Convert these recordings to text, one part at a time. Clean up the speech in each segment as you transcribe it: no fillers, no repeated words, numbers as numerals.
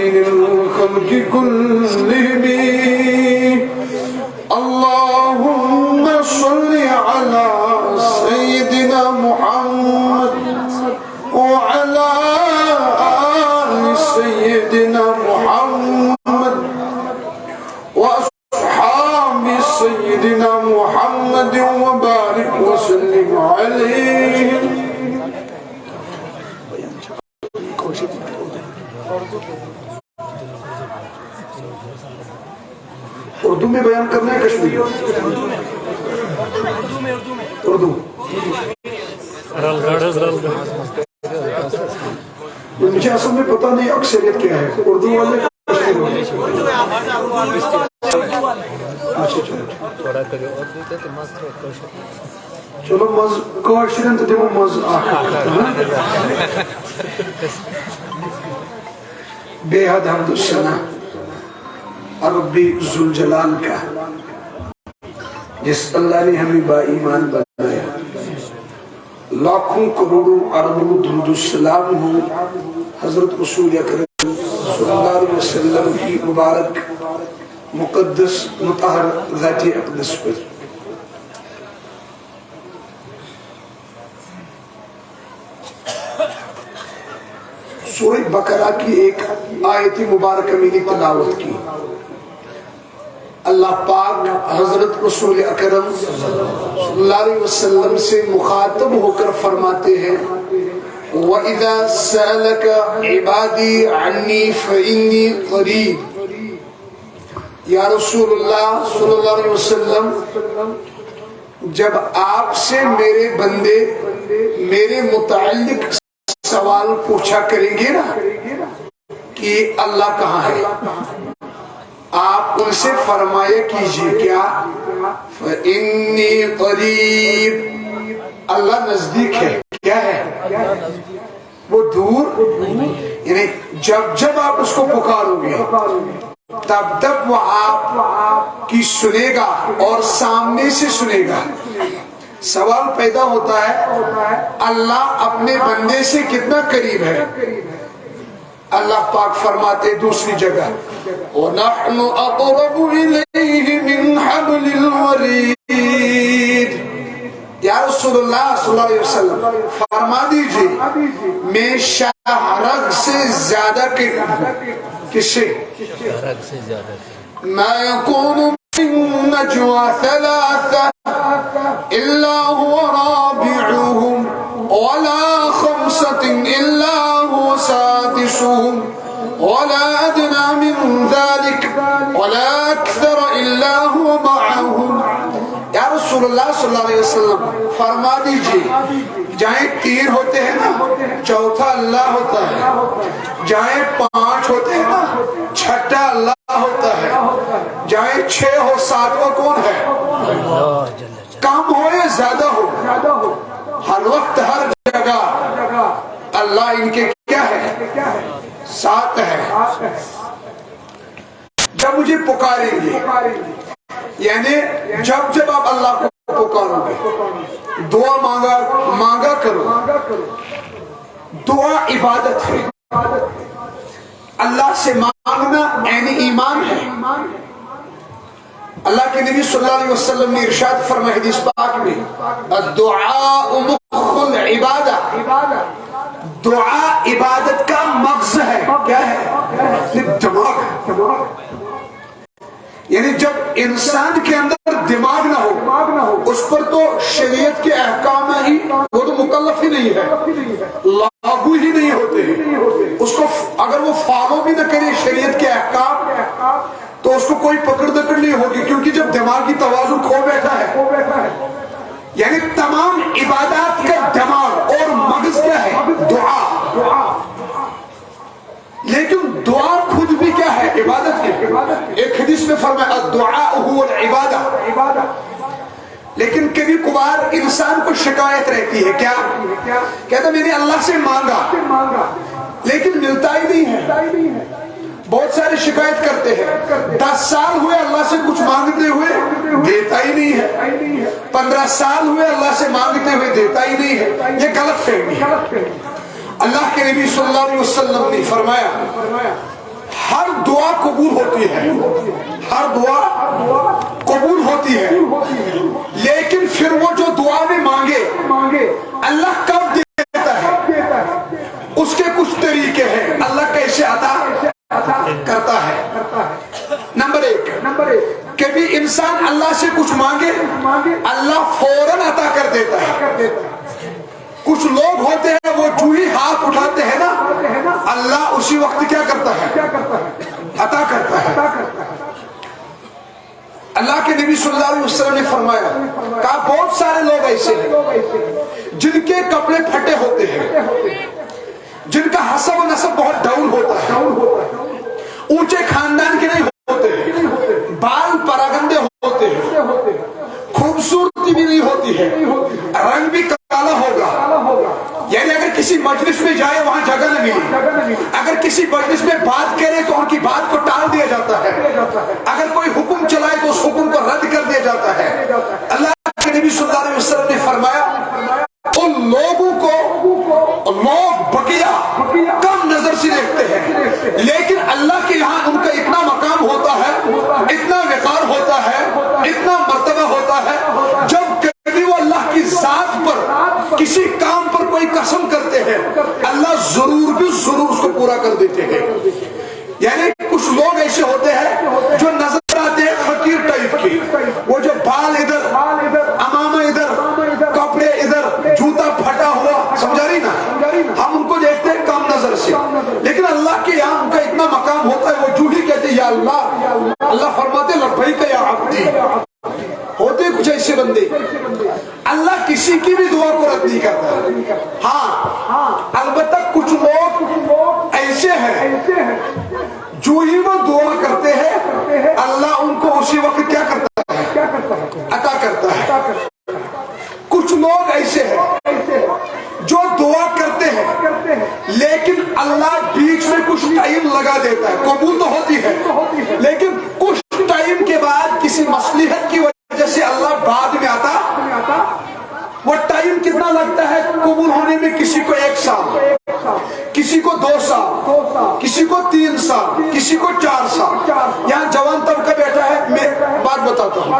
خير الخلق كلهم اللهم صل على سيدنا محمد وعلى آل سيدنا محمد وأصحاب سيدنا محمد وبارك وسلم عليه. اردو میں بیان کرنا ہے کشمیری؟ اردو. مجھے اصل میں پتہ نہیں اکثریت کیا ہے، اردو والے اچھا چلو مز کاشرین تو دمو مز بے حد حمد الثنا ربی ذوالجلال کا، جس اللہ نے ہمیں با ایمان بنایا. لاکھوں کروڑوں اربوں درود السلام ہوں حضرت رسول اکرم صلی اللہ علیہ وسلم کی مبارک مقدس مطہر ذات اقدس پر. سورہ بقرہ کی ایک آیت مبارکہ میں نے تلاوت کی. اللہ پاک حضرت رسول اکرم صلی اللہ علیہ وسلم سے مخاطب ہو کر فرماتے ہیں وَإِذَا سَأَلَكَ عِبَادِي عَنِّي فَإِنِّي قَرِيبٌ. یا رسول اللہ صلی اللہ علیہ وسلم، جب آپ سے میرے بندے میرے متعلق سوال پوچھا کریں گے نا کہ اللہ کہاں ہے، آپ ان سے فرمایا کیجئے کیا فَإِنِّي قَرِيبٌ، اللہ نزدیک ہے. کیا ہے؟ وہ دور، یعنی جب آپ اس کو پکارو گے تب وہ آپ کی سنے گا اور سامنے سے سنے گا. سوال پیدا ہوتا ہے اللہ اپنے بندے سے کتنا قریب ہے. اللہ پاک فرماتے دوسری جگہ وَنَحْنُ أَقْرَبُ إِلَيْهِ مِنْ حَبْلِ الْوَرِيدِ. یا رسول اللہ صلی اللہ علیہ وسلم فرما دیجئے میں شاہرگ سے زیادہ قریب ہوں. کس سے؟ مَا يَكُونُ مِن نَجْوَى ثَلَاثَةٍ إِلَّا هُوَ رَابِعُهُمْ وَلَا خَمْسَةٍ إِلَّا هُوَ سَادِسُهُمْ وَلَا أَدْنَى مِن ذَلِكَ وَلَا أَكْثَرَ إِلَّا هُوَ مَعَهُمْ. یا رسول اللہ صلی اللہ علیہ وسلم فرما دیجئے جہاں 3 ہوتے ہیں نا چوتھا اللہ ہوتا ہے، جہاں 5 ہوتے ہیں نا چھٹا اللہ ہوتا ہے، جہاں 6 ہو 7واں کون ہے؟ کم ہو یا زیادہ ہو، ہر وقت ہر جگہ اللہ ان کے کیا ہے؟ ساتھ ہے. جب مجھے پکاریں گے یعنی جب آپ اللہ کو پکارو گے دعا مانگا کرو. دعا عبادت ہے، اللہ سے مانگنا عین ایمان ہے. اللہ کے نبی صلی اللہ علیہ وسلم نے ارشاد فرمایا حدیث پاک میں الدعاء مخ العبادہ، دعا عبادت کا مغز ہے. کیا ہے؟ دماغ. یعنی جب انسان کے اندر دماغ نہ ہو اس پر تو شریعت کے احکام ہی وہ تو مکلف ہی نہیں ہے، لاگو ہی نہیں ہوتے ہیں. اس کو اگر وہ فالو بھی نہ کرے شریعت کے احکام تو اس کو کوئی پکڑ دکڑ نہیں ہوگی، کیونکہ جب دماغی توازن کھو بیٹھا ہے. یعنی تمام عبادات کا دماغ اور مغز کیا ہے؟ دعا. لیکن دعا خود بھی کیا ہے؟ عبادت ہے. ایک حدیث میں فرمایا الدعاء هو العبادہ. لیکن کبھی کبھار انسان کو شکایت رہتی ہے، کیا کہتا میں نے اللہ سے مانگا لیکن ملتا ہی نہیں ہے. بہت سارے شکایت کرتے ہیں 10 سال ہوئے اللہ سے کچھ مانگتے ہوئے دیتا ہی نہیں ہے، 15 سال ہوئے اللہ سے مانگتے ہوئے دیتا ہی نہیں ہے. یہ غلط فہمی ہے. اللہ کے نبی صلی اللہ علیہ وسلم نے فرمایا ہر دعا قبول ہوتی ہے، ہر دعا قبول ہوتی ہے، لیکن پھر وہ جو دعا میں مانگے اللہ کب دیتا ہے اس کے کچھ طریقے ہیں، اللہ کیسے عطا کرتا ہے۔ نمبر ایک، کبھی انسان اللہ سے کچھ مانگے اللہ فوراً عطا کر دیتا ہے۔ کچھ لوگ ہوتے ہیں وہ جو ہی ہاتھ اٹھاتے ہیں نا اللہ اسی وقت کیا کرتا ہے، عطا کرتا ہے۔ اللہ کے نبی صلی اللہ علیہ وسلم نے فرمایا، کہا بہت سارے لوگ ایسے ہیں جن کے کپڑے پھٹے ہوتے ہیں، جن کا حسب و نسب بہت ڈاؤن ہوتا ہے، اونچے خاندان کے نہیں ہوتے، بال پراگندے ہوتے ہیں، خوبصورتی بھی نہیں ہوتی ہے، رنگ بھی کالا ہوگا، یعنی اگر کسی مجلس میں جائے وہاں جگہ نہ ملی، اگر کسی مجلس میں بات کرے تو ان کی بات کو ٹال دیا جاتا ہے، اگر کوئی حکم چلائے تو اس حکم کو رد کر دیا جاتا ہے۔ اللہ کے نبی صلی اللہ علیہ وسلم نے فرمایا ان لوگوں کو لوگ بقیہ کم نظر سے دیکھتے ہیں، لیکن اللہ کے یہاں ان کا اتنا مقام ہوتا ہے، اتنا وقار ہوتا ہے، اتنا مرتبہ ہوتا ہے، جب کبھی وہ اللہ کی ذات پر کسی کام پر کوئی قسم کرتے ہیں اللہ ضرور بھی ضرور اس کو پورا کر دیتے ہیں۔ یعنی کچھ لوگ ایسے ہوتے ہیں جو نظر آتے ہیں فقیر ٹائپ کی، وہ جو بال ادھر، امامہ ادھر، کپڑے ادھر، جوتا پھٹا ہوا، سمجھا رہی نا، ہم ان کو دیکھتے ہیں کم نظر سے، لیکن اللہ کے یہاں ان کا اتنا مقام ہوتا ہے وہ جو ہی کہتے ہیں یا اللہ، اللہ فرماتے لبیک یا عبدی۔ ہوتے کچھ ایسے بندے اللہ کسی کی بھی دعا کو رد نہیں کرتا۔ ہاں البتہ کچھ لوگ ایسے ہیں جو ہی وہ دعا کرتے ہیں اللہ ان کو اسی وقت کیا کرتا ہے، عطا کرتا ہے۔ کچھ لوگ ایسے ہیں جو دعا کرتے ہیں لیکن اللہ بیچ میں کچھ ٹائم لگا دیتا ہے، قبول تو ہوتی ہے لیکن کچھ ٹائم کے بعد کسی مصلحت کی وجہ سے اللہ بعد میں آتا۔ وہ ٹائم کتنا لگتا ہے قبول ہونے میں؟ کسی کو 1 سال، کسی کو 2 سال، کسی کو 3 سال، کسی کو 4 سال۔ یہاں جوان طبقہ بیٹھا ہے، میں بات بتاتا ہوں،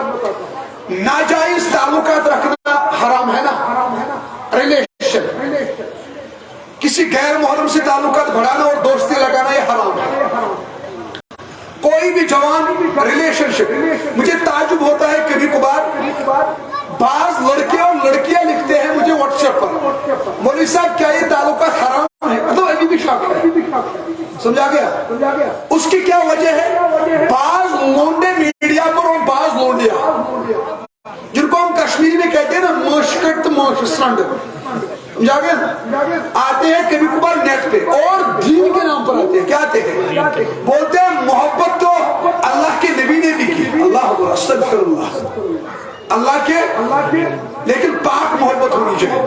ناجائز تعلقات رکھنا حرام ہے نا، ریلیشن، کسی غیر محرم سے تعلقات بڑھانا اور دوستی لگانا یہ حرام ہے۔ کوئی بھی جوان ریلیشن شپ، مجھے تعجب ہوتا ہے کبھی کبھار بعض لڑکے اور لڑکیاں لکھتے ہیں مجھے واٹس ایپ پر، مولوی صاحب کیا یہ تعلقات حرام ہے؟ تو ابھی بھی شک ہے، سمجھا گیا؟ اس کی کیا وجہ ہے؟ بعض لونڈے میڈیا پر اور بعض لونڈیاں جن کو ہم کشمیری میں کہتے ہیں نا مشکٹ مشسنڈ، سمجھا گیا، آتے ہیں کبھی کبھار نیٹ پہ اور دین کے نام پر آتے ہیں، کیا آتے ہیں؟ بولتے ہیں محبت تو اللہ کے نبی نے بھی کی، اللہ اکبر، استغفر اللہ کے، لیکن پاک محبت ہونی چاہیے۔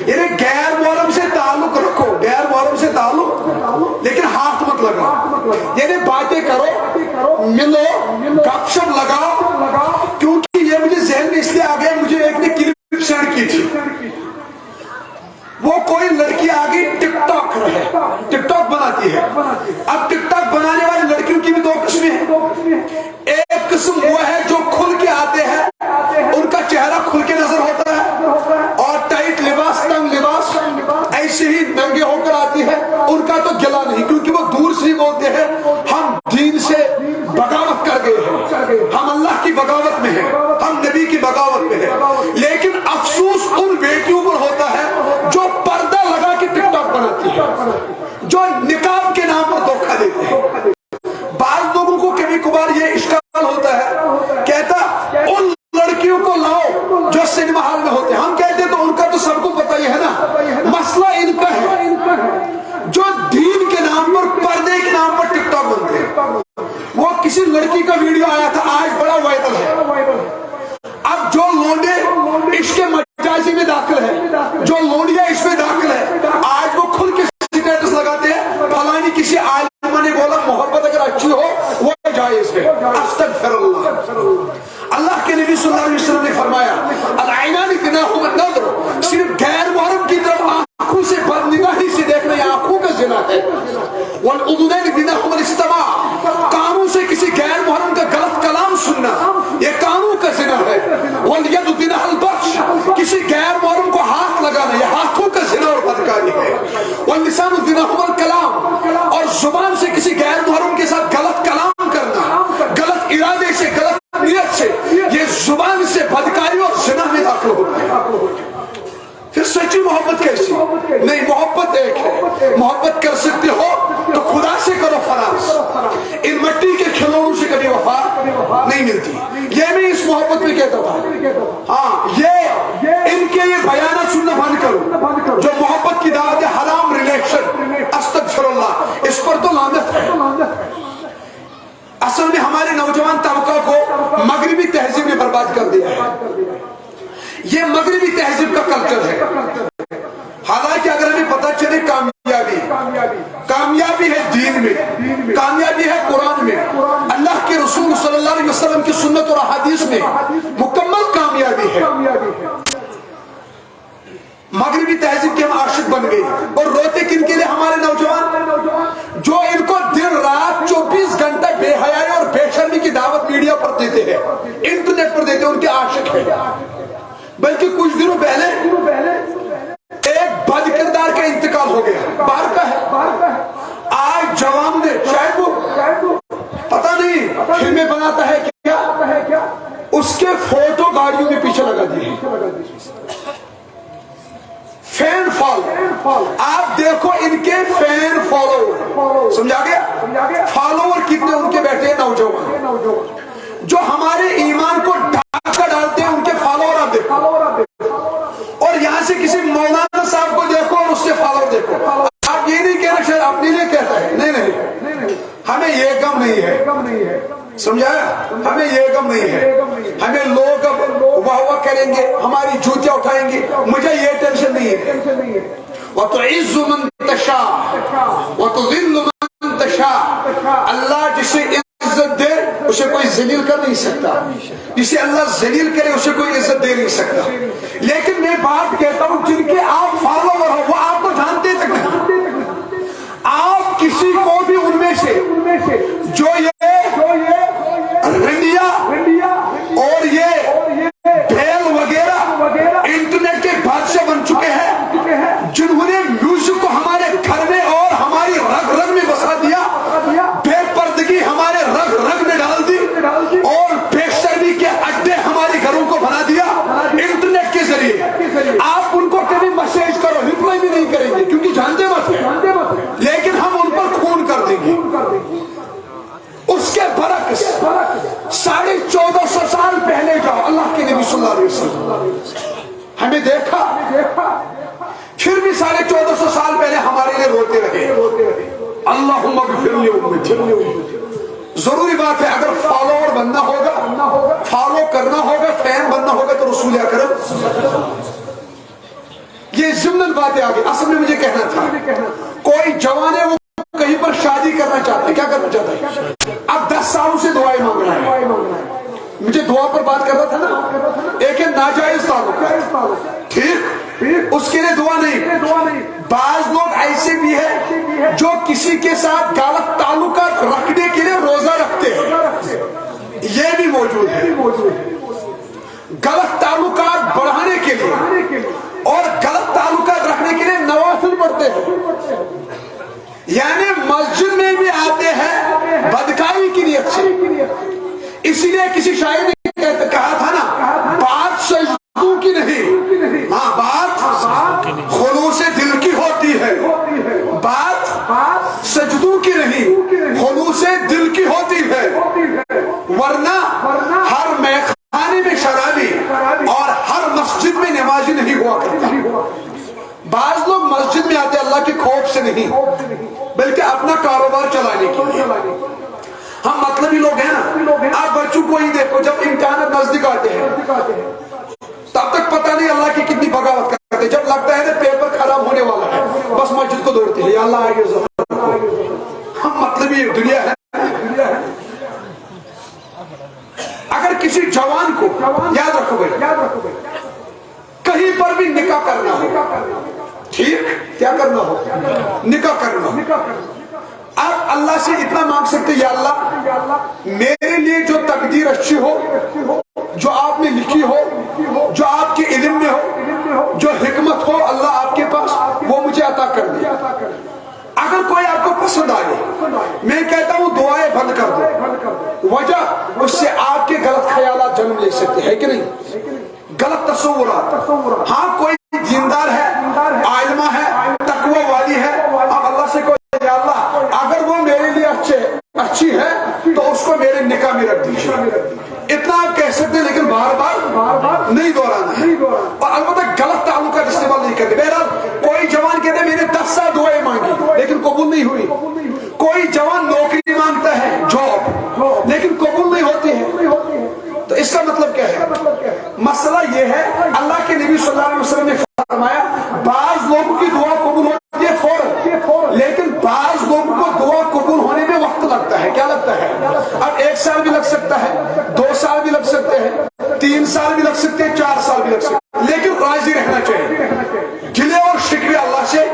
یعنی غیر محرم سے تعلق رکھو، غیر محرم سے تعلق، لیکن ہاتھ مت لگاؤ، یعنی باتیں کرو، ملو، گپ شپ لگاؤ۔ کیونکہ یہ مجھے ذہن میں اس لیے آ گیا، مجھے ایک نے کلپ سینڈ کی تھی، وہ کوئی لڑکی آگے ٹک ٹاک ہے، ٹک ٹاک بناتی ہے۔ اب ٹک ٹاک بنانے والی لڑکیوں کی بھی 2 قسمیں ہیں، ایک قسم وہ ہے جو کھل کے آتے ہیں، ان کا چہرہ کھل کے نظر ہوتا ہے اور ٹائٹ لباس، تنگ لباس، ایسے ہی ننگے ہو کر آتی ہے، ان کا تو گلا نہیں، کیونکہ وہ دور سے ہی بولتے ہیں ہم دین سے بغاوت کر گئے ہیں، ہم اللہ کی بغاوت میں ہیں، ہم نبی کی بغاوت میں ہیں۔ لیکن افسوس ان بیٹیوں پر ہوتا ہے جو پردہ لگا کے ٹک ٹاک بناتی ہے، جو نقاب کے نام پر دھوکہ دیتے ہیں۔ بعض لوگوں کو کبھی کبھار یہ اشکال ہوتا ہے، کہتا ان لڑکیوں کو لاؤ جو سنیما ہال میں ہوتے ہیں، ہم کہتے تو ان کا تو سب کو پتہ ہی ہے نا، مسئلہ ان کا ہے جو دین کے نام پر، پردے کے نام پر ٹک ٹاک بنتے ہیں۔ وہ کسی لڑکی کا ویڈیو آیا تھا آج بڑا وائرل ہے، اب جو لونڈے اس کے مجازی میں داخل ہے، جو لونڈیاں اس میں داخل ہے، آج وہ کھل کے سٹیٹس لگاتے ہیں فلانی کسی عالمہ نے بولا محبت اگر اچھی ہو وہ جائز ہے، استغفر اللہ۔ اللہ کے نبی صلی اللہ علیہ وسلم نے فرمایا العینان زناہما النظر، صرف غیر محرم کی طرف آنکھوں سے بدنگاہی سے دیکھنا یہ آنکھوں کا زنا ہے، والاذنین زناہما الاستماع، واللسان زِنَاهُمَ الْكَلَامُ، اور زبان سے کسی غیر محرم کے ساتھ غلط کلام کرنا، غلط ارادے سے، غلط نیت سے، یہ زبان سے بدکاری اور زنا میں داخل ہوتا ہے۔ پھر سچی محبت کیسی؟ نہیں، محبت ایک ہے، محبت کر سکتے ہو تو خدا سے کرو فراز، ان مٹی کے کھلونوں سے کبھی وفا نہیں ملتی۔ یہ میں اس محبت میں کہتا تھا، ہاں یہ ان کے یہ بیانات سننا بند کرو جو محبت کی دعوت حرام ریلیشن، استغفر اللہ، اس پر تو لعنت ہے۔ اصل میں ہمارے نوجوان طبقہ کو مغربی تہذیب نے برباد کر دیا ہے، یہ مغربی تہذیب کا کلچر ہے۔ حالانکہ اگر ہمیں پتہ چلے کامیابی ہے دین میں، کامیابی ہے قرآن میں، اللہ کے رسول صلی اللہ علیہ وسلم کی سنت اور احادیث میں مکمل کامیابی ہے۔ مغربی تہذیب کے ہم عاشق بن گئے، اور روتے کن کے لیے ہمارے نوجوان جو ان کو دن رات 24 گھنٹے بے حیائی اور بے شرمی کی دعوت میڈیا پر دیتے ہیں، انٹرنیٹ پر دیتے ہیں، ان کے عاشق ہیں۔ بلکہ کچھ دنوں پہلے ایک بد کردار کا انتقال ہو گیا، باہر کا ہے، آج جوان نے شاید وہ پتہ نہیں فلمیں بناتا ہے کیا، اس کے فوٹو گاڑیوں میں پیچھے لگا دیے، فین فالو، آپ دیکھو ان کے فین فالوور، سمجھا گیا؟ فالوور کتنے ان کے بیٹھے ہیں نوجوان جو ہمارے ایمان کو ڈھاکہ ڈالتے ہیں، ان کے فالوور آپ دیکھو، اور یہاں سے کسی مولانا صاحب کو دیکھو اور اس کے فالوور دیکھو۔ آپ یہ نہیں کہنا شاید اپنے لیے کہتا ہے، نہیں، ہمیں یہ غم نہیں ہے، سمجھایا؟ ہمیں یہ غم نہیں ہے، ہمیں لوگ اب واہ واہ کریں گے، ہماری جوتیاں اٹھائیں گے، مجھے یہ ٹینشن نہیں ہے۔ وَتُعِزُّ مَن تَشَاءُ وَتُذِلُّ مَن تَشَاءُ، اللہ جسے عزت دے اسے کوئی ذلیل کر نہیں سکتا، جسے اللہ ذلیل کرے اسے کوئی عزت دے نہیں سکتا۔ لیکن میں بات کہتا ہوں جن کے آپ فالوور ہو وہ آپ کو جانتے تک نہیں، آپ کسی کو بھی ان میں سے جو یہ رنڈیا اور یہ بھیل وغیرہ انٹرنیٹ کے بادشاہ بن چکے ہیں، جنہوں نے میوزک کو ہمارے گھر میں اور ہماری رگ رگ میں بسا دیا، بے پردگی ہمارے رگ رگ میں ڈال دی، اور بے شرمی کے اڈے ہمارے گھروں کو بنا دیا انٹرنیٹ کے ذریعے۔ آپ ان کو کبھی میسج کرو، ریپلائی بھی نہیں کریں گے کیونکہ جانتے مت ہیں، لیکن ہم ان پر خون کر دیں گے۔ اس کے برعکس 1450 سال پہلے جاؤ، اللہ کے نبی صلی اللہ علیہ وسلم ہمیں دیکھا، پھر بھی 1450 سال پہلے ہمارے لیے روتے رہے، اللہم اغفر لی امتی۔ ضروری بات ہے اگر فالوور بننا ہوگا، فالو کرنا ہوگا، فین بننا ہوگا تو رسول اکرم، یہ ضمن باتیں آگے۔ اصل میں مجھے کہنا تھا کوئی جوان ہے وہ کہیں پر شادی کرنا چاہتا ہے، کیا کرنا چاہتا ہے؟ اب 10 سالوں سے دعائیں مانگ رہا ہے، مجھے دعا پر بات کر رہا تھا نا، ایک ہے ناجائز تعلق ہے، ٹھیک، اس کے لیے دعا نہیں۔ بعض لوگ ایسے بھی ہیں جو کسی کے ساتھ غلط تعلقات رکھنے کے لیے روزہ رکھتے ہیں، یہ بھی موجود ہے، غلط تعلقات بڑھانے کے لیے اور غلط تعلقات رکھنے کے لیے نوافل پڑھتے ہیں، یعنی مسجد میں بھی آتے ہیں بدکاری کی نیت سے۔ اسی لیے کسی شاعر نے کہا تھا نا، بات سجدوں کی نہیں، ہاں بات خلوص دل کی ہوتی ہے، بات سجدوں کی نہیں خلوص دل کی ہوتی ہے، ورنہ ہر میخانے میں شرابی اور ہر مسجد میں نمازی نہیں ہوا کرتا۔ بعض لوگ مسجد میں آتے اللہ کے خوف سے نہیں بلکہ اپنا کاروبار چلانے کے لیے۔ ہم مطلبی لوگ ہیں نا، آپ بچوں کو ہی دیکھو، جب امتحانات نزدیک آتے ہیں تب تک پتہ نہیں اللہ کی کتنی بغاوت کرتے، جب لگتا ہے نا پیپر خراب ہونے والا ہے بس مسجد کو دوڑتے ہیں، یا اللہ آگے ضرور۔ ہم مطلبی دنیا ہے۔ اگر کسی جوان کو یاد رکھو بھائی، کہیں پر بھی نکاح کرنا ہو، ٹھیک، کیا کرنا ہو؟ نکاح کرنا ہو، آپ اللہ سے اتنا مانگ سکتے، یا اللہ میرے لیے جو تقدیر اچھی ہو، جو آپ نے لکھی ہو، جو آپ کے علم میں ہو، جو حکمت ہو اللہ آپ کے پاس، وہ مجھے عطا کر دے۔ کر دو. وجہ اس سے آپ کے غلط خیالات جنم لے سکتے ہیں کہ نہیں؟ غلط تصورات. ہاں کوئی دیندار ہے، عالمہ ہے، تقوی والی ہے، اب اللہ سے کوئی یا اللہ اگر وہ میرے لیے اچھی ہے تو اس کو میرے نکاح میں رکھ دیجیے، اتنا آپ کہہ سکتے ہیں، لیکن بار بار نہیں دہرانا ہے، اور البتہ غلط تعلقات استعمال نہیں کرتے. بہرحال کوئی جوان کہتے ہیں میں نے 10 سال دعائیں مانگی لیکن قبول نہیں ہوئی. کوئی جوان نوکری مانگتا ہے، جاب، لیکن قبول نہیں ہوتی ہے. تو اس کا مطلب کیا ہے؟ مسئلہ یہ ہے اللہ کے نبی صلی اللہ علیہ وسلم نے فرمایا بعض لوگوں کی دعا قبول ہوتی ہے فوراً، لیکن بعض لوگوں کو دعا قبول ہونے میں وقت لگتا ہے. کیا لگتا ہے؟ اب 1 سال بھی لگ سکتا ہے، 2 سال بھی لگ سکتے ہیں، 3 سال بھی لگ سکتے ہیں، 4 سال بھی لگ سکتے ہیں، لیکن راضی رہنا چاہیے. گلے اور شکوے اللہ سے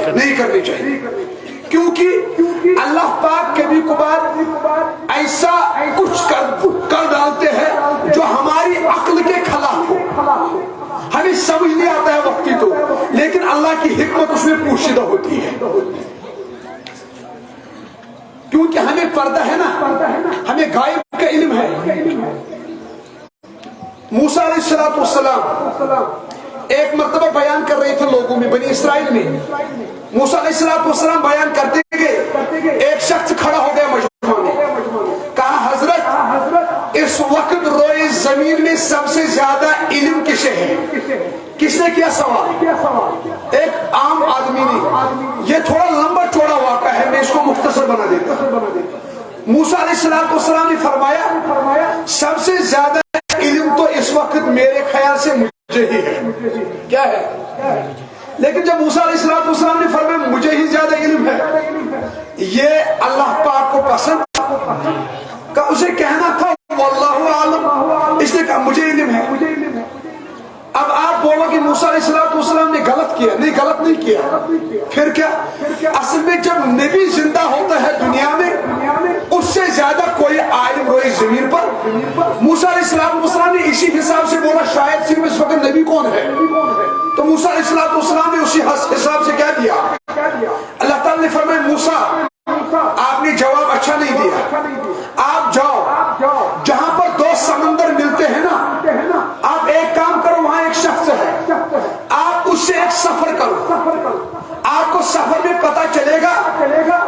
نہیں کرنے چاہیے، کیونکہ اللہ پاک کبھی کبھار ایسا کچھ کر ڈالتے ہیں جو ہماری عقل کے خلاف ہو. ہمیں سمجھ نہیں آتا ہے وقتی تو، لیکن اللہ کی حکمت اس میں پوشیدہ ہوتی ہے. کیونکہ ہمیں پردہ ہے نا، ہمیں غائب کا علم ہے. موسیٰ علیہ السلام ایک مرتبہ بیان کر رہے تھے لوگوں میں، بنی اسرائیل میں. موسیٰ علیہ السلام بیان کرتے گئے، ایک شخص کھڑا ہو گیا مجمع میں، کہا حضرت اس وقت روئے زمین میں سب سے زیادہ علم کسے ہے؟ کس نے کیا سوال؟ ایک عام آدمی نے. یہ تھوڑا لمبا چوڑا واقعہ ہے، میں اس کو مختصر بنا دیتا ہوں. موسیٰ علیہ السلام نے فرمایا سب سے زیادہ علم تو اس وقت میرے خیال سے مجھے ہی ہے. کیا ہے؟ لیکن جب موسیٰ علیہ السلام نے فرمایا مجھے ہی زیادہ علم ہے، یہ اللہ پاک کو پسند کا اسے کہنا تھا واللہ عالم، اس نے کہا مجھے علم ہے. اب آپ بولو کہ موسیٰ علیہ السلام نے غلط کیا. نہیں، غلط نہیں کیا. پھر کیا؟ اصل میں جب نبی زندہ ہوتا ہے دنیا میں اس سے زیادہ کوئی عالم روئے زمین پر. موسیٰ علیہ السلام نے اسی حساب سے بولا شاید صرف اس وقت نبی کون ہے. تو موسیٰ علیہ السلام نے اسی حساب سے کیا دیا؟ اللہ تعالیٰ نے فرمایا موسیٰ آپ نے جواب اچھا نہیں دیا، آپ جاؤ جہاں پر 2 سمندر ملتے ہیں نا، آپ ایک کام کرو، وہاں ایک شخص ہے، آپ اس سے ایک سفر کرو. آپ کو سفر میں پتا چلے گا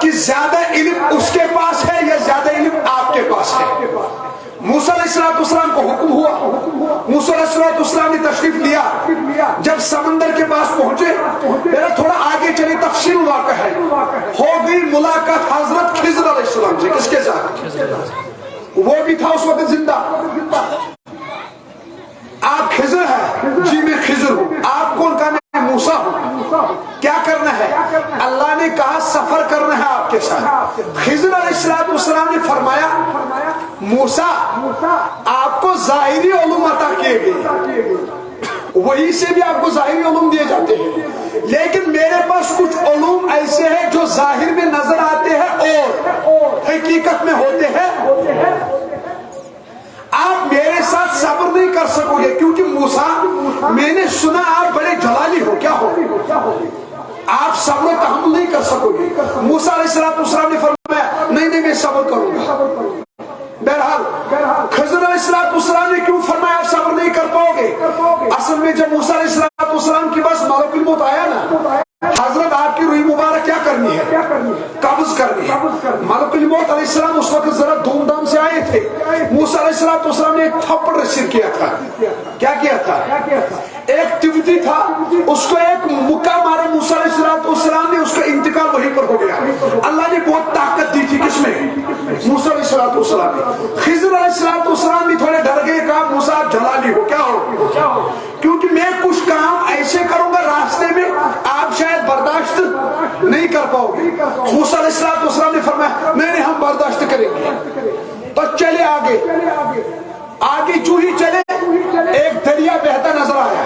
کہ زیادہ علم اس کے پاس ہے یا زیادہ علم آپ کے پاس ہے. موسیٰ علیہ السلام کو حکم ہوا. موسیٰ علیہ السلام نے تشریف لیا. جب سمندر کے پاس پہنچے، میرا تھوڑا آگے چلے، تفصیل واقع ہے. ہو گئی ملاقات حضرت خضر علیہ السلام سے. کس کے ساتھ؟ وہ بھی تھا اس وقت زندہ. آپ خضر ہیں؟ جی میں خضر ہوں. آپ کون؟ کا میں موسیٰ ہوں. کیا کرنا ہے؟ اللہ نے کہا سفر کرنا ہے آپ کے ساتھ. خضر علیہ السلام نے فرمایا موسیٰ آپ کو ظاہری علوم عطا کیے گئے، وہی سے بھی آپ کو ظاہری علوم دیے جاتے ہیں، لیکن میرے پاس کچھ علوم ایسے ہیں جو ظاہر میں نظر آتے ہیں اور حقیقت میں ہوتے ہیں. آپ میرے ساتھ صبر نہیں کر سکو گے، کیونکہ موسیٰ میں نے سنا آپ بڑے جلالی ہو. کیا ہو؟ آپ صبر و تحمل نہیں کر سکو گے. موسیٰ علیہ السلام نے فرمایا نہیں میں صبر کروں گا. بہرحال خضر علیہ السلام نے کیوں فرمایا آپ صبر نہیں کر پاؤ گے؟ اصل میں جب موسیٰ علیہ السلام کے پاس ملک الموت آیا نا، حضرت آپ کی روح مبارک کیا کرنی ہے؟ قبض کرنی ہے. ملک الموت علیہ السلام اس وقت ذرا دھوم دھام سے آئے تھے. موسیٰ علیہ السلام نے ایک تھپڑ رسید کیا تھا. کیا کیا تھا؟ ایک تیوتی تھا، اس کو ایک مکہ مارا موسیٰ علیہ السلام نے، اس کا انتقال وہیں پر ہو گیا. اللہ نے بہت طاقت دی تھی کس میں؟ موسیٰ علیہ السلام نے. خضر علیہ السلام بھی تھوڑے ڈر گئے، کہا موسیٰ آپ جلالی ہو. کیا ہو؟ کیونکہ میں کچھ کام ایسے کروں گا راستے میں آپ شاید برداشت نہیں کر پاؤ گے. موسیٰ علیہ السلام نے فرمایا نہیں ہم برداشت کریں گے. تو چلے آگے جو ہی چلے ایک دریا بہتا نظر آیا.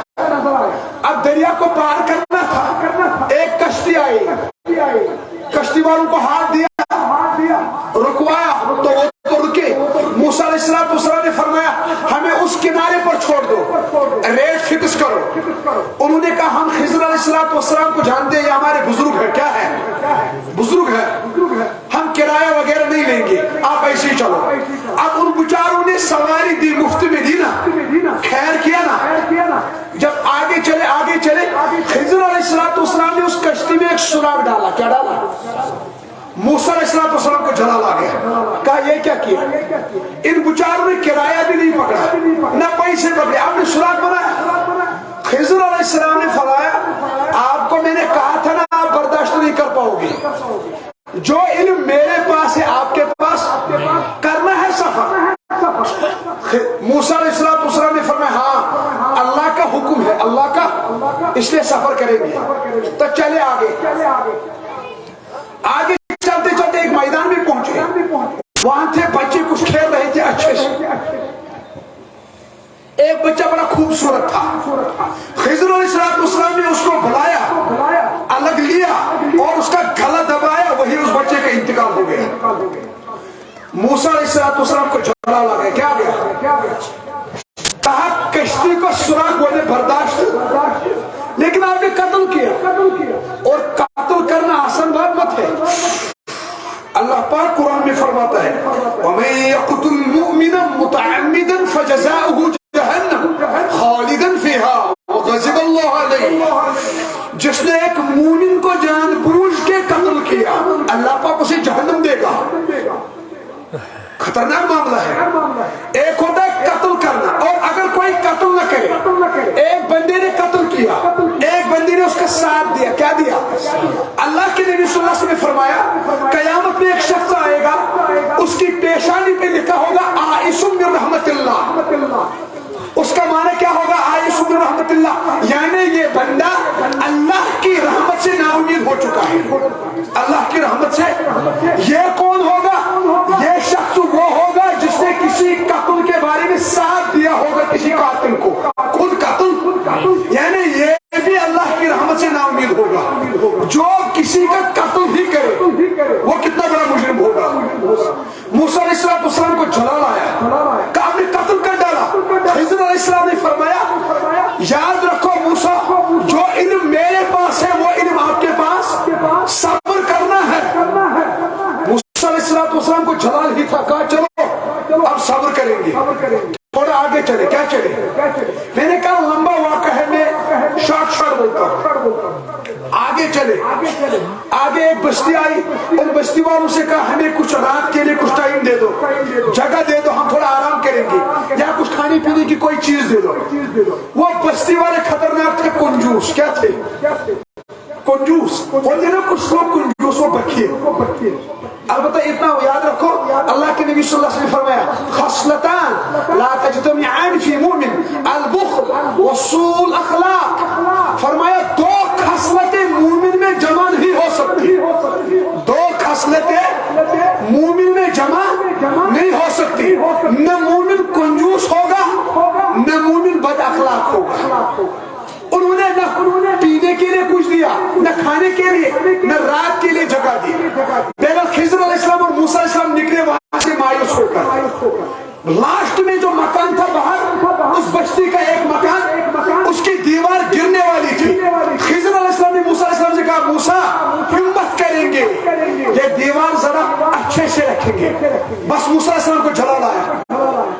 اب دریا کو پار کرنا تھا. ایک کشتی آئی، کشتی والوں کو ہاتھ دیا، رکوایا تو وہ تو رکے. موسیٰ علیہ السلام نے فرمایا ہمیں اس کنارے پر چھوڑ دو، ریٹ فکس کرو. انہوں نے کہا ہم خضر علیہ السلام کو جانتے ہیں، یہ ہمارے بزرگ ہیں. کیا ہے؟ بزرگ ہے. ہم کرایہ وغیرہ نہیں لیں گے, آپ ایسے ہی چلو. اب ان بیچاروں نے سواری دی, مفت میں دی نا, خیر کیا نا. جب آگے چلے خضر علیہ السلام نے اس کشتی میں ایک سراغ ڈالا. کیا ڈالا؟ موسیٰ علیہ السلام کو جلال آ گیا. کہا یہ کیا کیا؟ ان بیچاروں نے کرایہ بھی نہیں پکڑا, نہ پیسے پکڑے, آپ نے سراغ بنایا. خضر علیہ السلام نے فرمایا آپ کو میں نے کہا تھا نا آپ برداشت نہیں کر پاؤ گے. جو علم میرے پاس ہے آپ کے پاس, کرنا ہے سفر. موسیٰ علیہ السلام نے فرمایا ہاں اللہ کا حکم ہے, اللہ کا, اس لیے سفر کریں گے. تو چلے آگے چلتے ایک میدان میں پہنچے. وہاں تھے بچے کچھ کھیل رہے تھے اچھے سے. ایک بچہ بڑا خوبصورت تھا. خضر علیہ السلام نے اس کو بلایا, الگ لیا اور اس کا گلا دبایا. وہی اس بچے کا انتقال ہو گیا. موسیٰ علیہ السلام کو جلال آ گیا. کیا گیا؟ کہا کشتی کو سراغ وہ نے برداشت, لیکن آپ نے قتل کیا, اور قتل کرنا آسان بات مت ہے. اللہ پاک قرآن میں فرماتا ہے وَمَن يَقْتُلْ مُؤْمِنًا مُتَعَمِّدًا فَجَزَاؤُهُ جَهَنَّمُ خَالِدًا فِيهَا وَغَضِبَ اللَّهُ عَلَيْهِ. جس نے ایک مومن کو جان بوجھ کے قتل کیا, اللہ پاک اسے جہنم دے گا. خطرناک معاملہ ہے. ایک ہوتا ہے قتل کرنا, اور اگر کوئی قتل نہ کرے, ایک بندے نے قتل کیا, ایک بندے نے اس کا ساتھ دیا. کیا دیا؟ اللہ کے نبی صلی اللہ علیہ وسلم نے فرمایا قیامت میں ایک شخص آئے گا, اس کی پیشانی پہ لکھا ہوگا آئس من رحمت اللہ. اس کا معنی کیا ہوگا آئس من رحمت اللہ؟ یعنی یہ بندہ اللہ کی رحمت سے نا امید ہو چکا ہے. اللہ کی رحمت سے. یہ کون ہوگا؟ یہ شخص وہ ہوگا جس نے کسی قتل کے بارے میں ساتھ دیا ہوگا کسی قاتل کو. خود قتل, یعنی یہ بھی اللہ کی رحمت سے نا امید ہوگا. جو کسی کا قتل ہی کرے وہ کتنا بڑا مجرم ہوگا. موسیٰ علیہ السلام کو جلال آیا کہ آپ نے قتل کر ڈالا. خضر علیہ السلام نے فرمایا یاد رکھو موسیٰ, جو علم میرے پاس ہے وہ علم آپ کے پاس, صبر کرنا ہے. موسیٰ علیہ السلام کو جلال ہی تھا. کہا چلو اب صبر کریں گے. تھوڑا آگے چلے. کیا چلے؟ میں نے کہا لمبا واقعہ ہے, میں شارٹ بولتا ہوں. آگے چلے. آگے ایک بستی آئی. ان بستی والوں سے کہا ہمیں کچھ رات کے لیے کچھ ٹائم دے دو, جگہ دے دو, ہم تھوڑا آرام کریں گے, یا کچھ کھانے پینے کی کوئی چیز دے دو. وہ بستی والے خطرناک تھے, کنجوس. کیا تھے؟ کنجوس. بولتے نا کچھ لوگ کنجوس, وہ بخیل. البتہ اتنا یاد رکھو اللہ کے نبی صلی اللہ علیہ وسلم نے فرمایا خصلتان لا تجتمعان فی مومن البخل وسوء الاخلاق. فرمایا دو خصلتیں مومن میں جمع نہیں ہو سکتی. دو خصلتیں مومن میں جمع نہیں ہو سکتی. نہ مومن کنجوس ہوگا, نہ مومن بد اخلاق ہوگا. انہوں نے نہ پینے کے لیے کچھ دیا, نہ کھانے کے لیے, نہ رات کے لیے جگہ دی. پیغمبر خضر علیہ السلام اور موسیٰ علیہ السلام نکلے وہاں سے مایوس ہو کر. لاسٹ میں جو مکان تھا باہر, اس بستی کا ایک مکان, اس کی دیوار گرنے والی تھی. خضر علیہ السلام نے موسیٰ علیہ السلام سے کہا موسیٰ ہمت کریں گے, یہ دیوار ذرا اچھے سے رکھیں گے. بس موسیٰ علیہ السلام کو جلال آیا.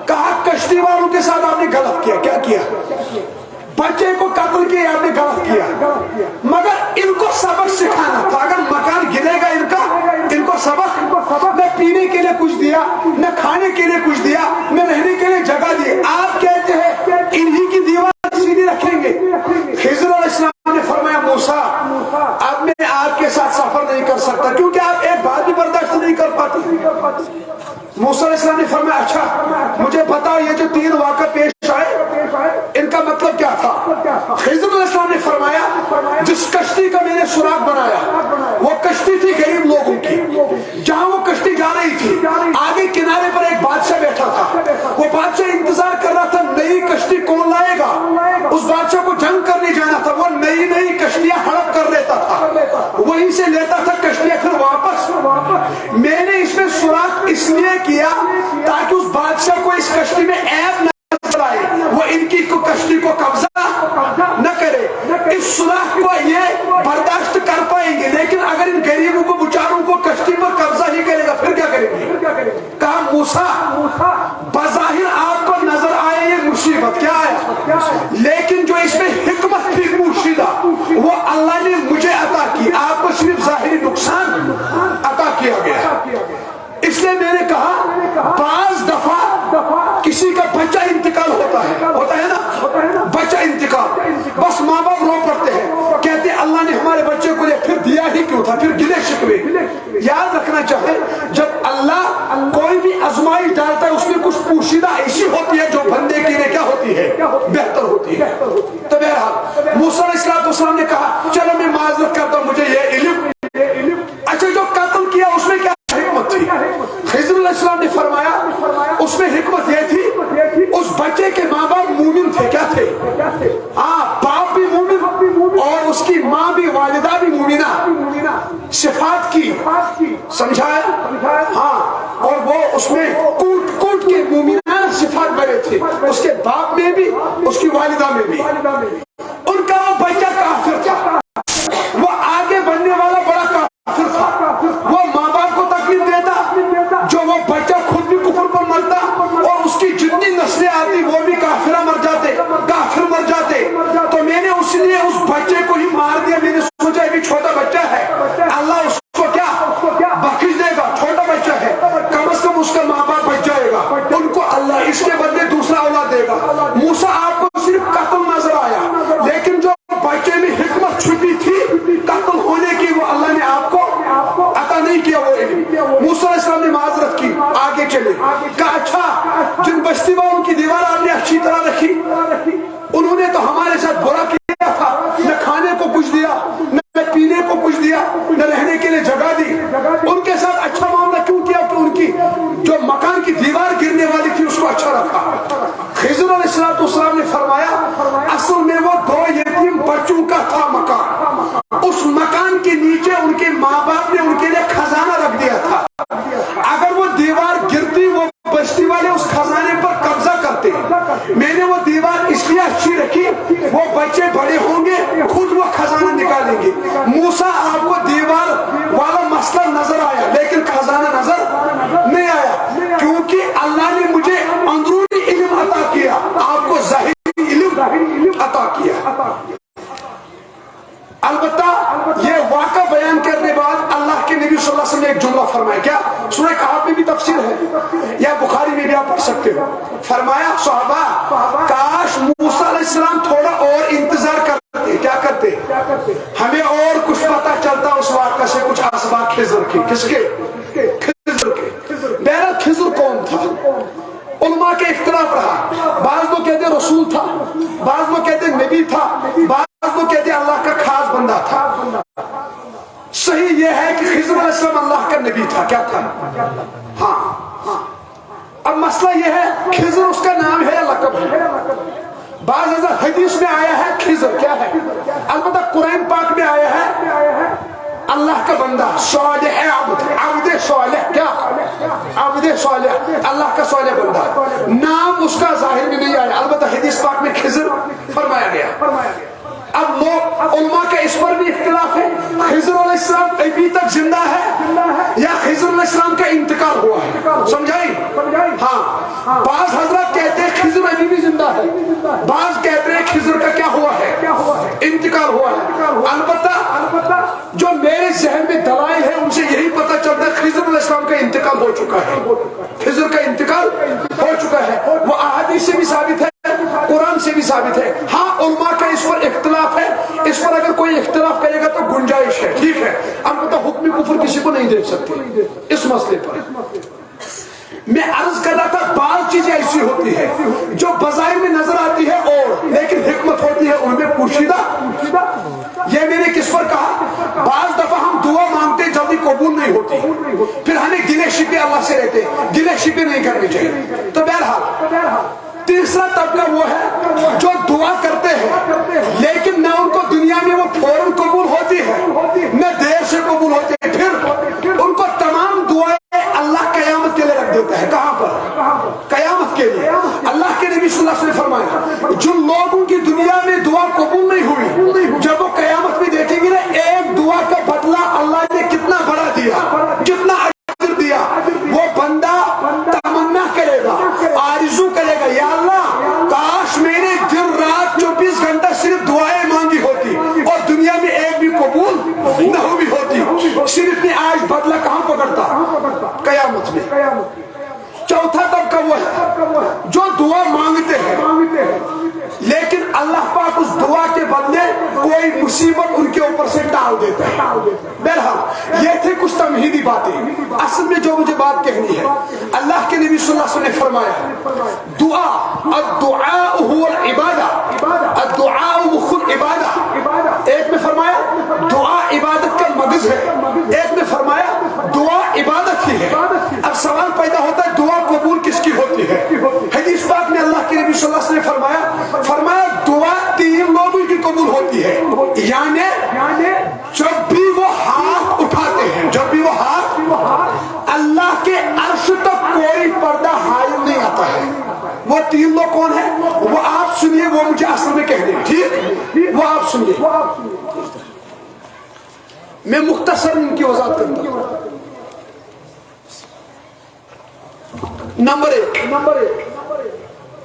کہا کشتی والوں کے ساتھ آپ نے غلط کیا. کیا کیا؟ بچے کو قتل کیا, آپ نے غلط کیا. مگر ان کو سبق سکھانا تھا. اگر مکان گرے گا ان کو سبق. نہ پینے کے لیے کچھ دیا, نہ کھانے کے لیے کچھ دیا, نہ رہنے کے لیے جگہ دی. آپ کہتے ہیں انہی کی دیوار سیدھی رکھیں گے. خضر علیہ السلام نے فرمایا موسیٰ اب میں آپ کے ساتھ سفر نہیں کر سکتا, کیونکہ آپ ایک بات بھی برداشت نہیں کر پاتے. موسیٰ علیہ السلام نے فرمایا اچھا مجھے بتاؤ یہ جو 3 واقعہ پیش آئے ان کا مطلب کیا تھا؟ خضر علیہ السلام نے فرمایا جس کشتی کا میں نے سراغ بنایا وہ کشتی تھی غریب لوگوں کی. جہاں وہ کشتی جا رہی تھی آگے کنارے پر ایک بادشاہ بیٹھا تھا. وہ بادشاہ انتظار کر رہا تھا نئی کشتی کون لائے گا. اس بادشاہ کو جنگ کرنے جانا تھا. وہ نئی کشتیاں ہڑپ کر لیتا تھا, وہیں سے لیتا تھا کشتیاں پھر واپس. میں نے اس میں سراغ اس لیے کیا تاکہ اس بادشاہ کو اس کشتی میں عیب نہ چلائے, وہ ان کی کشتی کو قبضہ نہ کرے. اس سراغ کو یہ برداشت کر پائیں گے, لیکن اگر ان غریبوں کو بیچاروں کو کشتی پر قبضہ ہی کرے گا پھر کیا کریں گے؟ موسیٰ بظاہر آپ کو نظر آئے یہ مصیبت کیا ہے، لیکن جو اس میں حکمت تھی پوشیدہ وہ اللہ نے مجھے عطا کی، آپ کو صرف ظاہری نقصان عطا کیا گیا۔ اس لیے میں نے کہا بعض دفعہ کسی کا بچہ انتقال ہوتا ہے نا، بچہ انتقال، بس ماں باپ رو پڑتے ہیں، کہتے ہیں اللہ نے ہمارے بچے کو پھر دیا ہی کیوں تھا، پھر گلے شکوے۔ یاد رکھنا چاہے جب اللہ کوئی بھی آزمائش ڈالتا ہے اس میں کچھ پوشیدہ ایسی ہوتی ہے جو بندے کے لیے کیا ہوتی ہے، بہتر ہوتی ہے۔ تو بہرحال موسیٰ علیہ السلام نے کہا چلو میں معذرت کرتا ہوں، مجھے یہ علم۔ اچھا جو قتل کیا اس میں کیا حکمت تھی؟ خضر علیہ السلام نے فرمایا اس میں حکمت یہ تھی اس بچے کے ماں باپ مومن تھے، کیا تھے؟ ہاں، باپ بھی مومن اور اس کی ماں بھی، والدہ بھی مومنہ، صفات کی سمجھایا؟ ہاں، اور وہ اس میں کوٹ کے مومنہ صفات بڑے تھے، اس کے باپ میں بھی اس کی والدہ میں بھی۔ ان کا وہ بچہ کافر تھا، وہ آگے بڑھنے والا بڑا کافر تھا، وہ ماں باپ کو تکلیف دیتا، جو وہ بچہ خود بھی کفر پر مرتا اور اس کی جتنی نسلیں آتی وہ بھی کافر مر جاتے۔ تو میں نے اس لیے اس بچے کو ہی مار دیا، میں نے سوچا کہ چھوٹا بچہ ہے، اللہ اس کو کیا بخش دے گا، چھوٹا بچہ ہے، کم از کم اس کا ماں باپ بچ جائے گا، ان کو اللہ اس کے بدلے دوسرا اولاد دے گا۔ موسیٰ آپ کو صرف قتل نظر آیا، لیکن جو بچے میں حکمت چھپی تھی قتل ہونے کی وہ اللہ نے آپ کو عطا نہیں کیا وہ علم۔ موسیٰ علیہ السلام نے معذرت کی، آگے چلے، کہا اچھا جن بستی والوں کی دیوار آپ نے اچھی طرح رکھی، انہوں نے تو ہمارے ساتھ برا کیا تھا، نہ کھانے کو کچھ دیا، نہ پینے کو کچھ دیا، نہ رہنے کے لیے جگہ دی، ان کے ساتھ اچھا معاملہ کیوں کیا کہ ان کی جو مکان کی دیوار گرنے والی تھی اس کو اچھا رکھا۔ خضر علیہ السلام نے فرمایا اصل میں وہ دو یتیم بچوں کا تھا مکان، اس مکان کے نیچے ان کے ماں باپ نے ان کے لیے خزانہ رکھ دیا تھا، اگر وہ دیوار گرتی وہ بستی والے اس خزانے پر قبضہ کرتے۔ میں نے وہ دیوار اس لیے اچھی رکھی وہ بچے بڑے ہوں گے خود وہ خزانہ نکالیں گے۔ موسیٰ آپ کو دیوار والا مسئلہ نظر آیا لیکن خزانہ نظر نہیں آیا، کیونکہ اللہ نے مجھے اندرونی علم عطا کیا، آپ کو ظاہری علم عطا کیا۔ البتہ یہ واقعہ بیان کرنے بعد اللہ کے نبی صلی اللہ علیہ وسلم نے ایک جملہ فرمایا، کیا سورہ کہف میں بھی تفسیر ہے یا بخاری میں بھی آپ پڑھ سکتے ہو، فرمایا صحابہ کاش موسیٰ علیہ السلام تھوڑا اور انتظار کرتے، کیا کرتے، ہمیں اور کچھ پتہ چلتا اس واقعہ سے، کچھ اسباق خضر کے، کس کے، خضر کے۔ بہرحال خضر کون تھا؟ علماء کے اختلاف رہا، بعض لوگ کہتے ہیں رسول تھا، بعض لوگ کہتے ہیں نبی تھا، بعض لوگ کہتے ہیں اللہ کا خاص بندہ تھا۔ صحیح یہ ہے کہ خضر علیہ السلام اللہ کا نبی تھا، کیا تھا؟ ہاں، اب مسئلہ یہ ہے خضر اس کا نام ہے یا لقب ہے؟ بعض حدیث میں آیا ہے خضر کیا ہے، البتہ قرآن پاک میں آیا ہے اللہ کا بندہ، صالح عبد صالح، کیا عبد صالح، اللہ کا صالح بندہ، نام اس کا ظاہر میں نہیں آیا، البتہ حدیث پاک میں خضر فرمایا گیا۔ اب لوگ علماء کے اس پر بھی اختلاف ہے، خضر علیہ السلام ابھی تک زندہ ہے یا خضر علیہ السلام کا انتقال ہوا ہے، سمجھائی؟ ہاں، بعض حضرات کہتے ہیں خضر ابھی بھی زندہ ہے، بعض کہتے ہیں خضر کا کیا ہوا ہے، انتقال ہوا ہے۔ البتہ جو میرے ذہن میں دلائل ہے ان سے یہی پتہ چلتا ہے خضر علیہ السلام کا انتقال ہو چکا ہے، خضر کا انتقال ہو چکا ہے، وہ احادیث سے بھی ثابت ہے، قرآن سے بھی ثابت ہے۔ ہاں علماء کا اس پر اختلاف ہے، اس پر اگر کوئی اختلاف کرے گا تو گنجائش ہے، ٹھیک ہے، البتہ حکم کفر کسی کو نہیں دے سکتے اس مسئلے پر۔ میں عرض کر رہا تھا بعض چیزیں ایسی ہوتی ہے جو بظاہر میں نظر آتی ہے اور لیکن حکمت ہوتی ہے ان میں پوشیدہ۔ یہ میں نے کس پر کہا، بعض دفعہ ہم دعا مانگتے جلدی قبول نہیں ہوتی، پھر ہمیں گلے شکوے اللہ سے رہتے، گلے شکوے نہیں کرنے چاہیے۔ تو بہرحال تیسرا طبقہ وہ ہے جو دعا کرتے ہیں لیکن نہ ان کو دنیا میں وہ فوراً قبول ہوتی ہے نہ دیر سے قبول ہوتی ہے، پھر ان کو تمام دعائیں اللہ قیامت کے لیے رکھ دیتا ہے۔ کہاں پر؟ قیامت کے لیے۔ اللہ کے نبی صلی اللہ علیہ وسلم فرمایا جن لوگوں کی دنیا میں دعا قبول نہیں ہوئی جب وہ قیامت میں دیکھیں گے نا ایک دعا کا بدلہ اللہ نے کتنا بڑا دیا، کتنا اجر دیا، وہ بندہ کوئی مصیبت ان کے اوپر سے ٹال دیتا ہے. بہرحال یہ تھے کچھ تمہیدی باتیں. اصل میں جو مجھے بات کہنی ہے, اللہ کے نبی صلی اللہ علیہ وسلم نے فرمایا دعا الدعاء هو العبادہ, الدعاء مخ العبادہ. ایک میں فرمایا دعا عبادت کا مغز ہے, ایک میں فرمایا دعا عبادت ہی ہے. اب سوال پیدا ہوتا ہے دعا قبول کس کی ہوتی ہے؟ حدیث پاک میں اللہ کے نبی صلی اللہ علیہ وسلم نے فرمایا دعا 3 لوگوں کی قبول ہوتی ہے. یعنی جب بھی وہ ہاتھ اٹھاتے ہیں, جب بھی وہ ہاتھ, اللہ کے عرش تک کوئی پردہ حائل نہیں آتا ہے. وہ 3 لوگ کون ہیں؟ وہ آپ سنیے, وہ مجھے اصل میں کہہ دیں. ٹھیک, وہ آپ سنیے, میں مختصر ان کی وضاحت کرتا ہوں. نمبر 1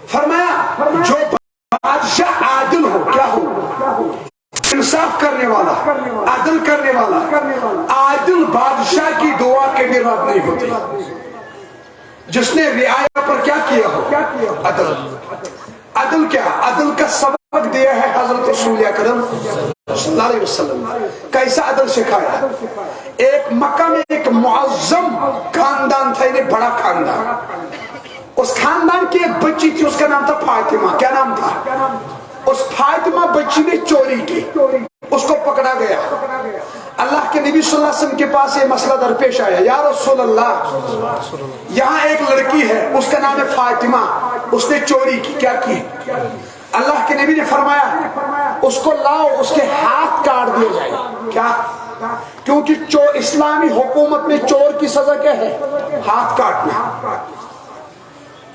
فرمایا جو بادشاہ عادل ہو, کیا ہو, انصاف کرنے والا, عدل کرنے والا, عادل بادشاہ کی دعا کے بھی رد نہیں ہوتی. جس نے رعایا پر کیا کیا ہو, عدل. عدل کیا, عدل کا سبق دیا ہے حضرت رسول اکرم صلی اللہ علیہ وسلم. کیسا عدل سکھایا؟ ایک مکہ میں ایک معظم خاندان تھا, انہیں بڑا خاندان. اس خاندان کی ایک بچی تھی, اس کا نام تھا فاطمہ. کیا نام تھا؟ اس فاطمہ بچی نے چوری کی, اس کو پکڑا گیا. اللہ کے نبی صلی اللہ علیہ وسلم کے پاس یہ مسئلہ درپیش آیا, یا رسول اللہ یہاں ایک لڑکی ہے, اس کا نام ہے فاطمہ, اس نے چوری کی. کیا کی؟ اللہ کے نبی نے فرمایا اس کو لاؤ, اس کے ہاتھ کاٹ دیے جائے. کیا؟ کیونکہ اسلامی حکومت میں چور کی سزا کیا ہے؟ ہاتھ کاٹنا.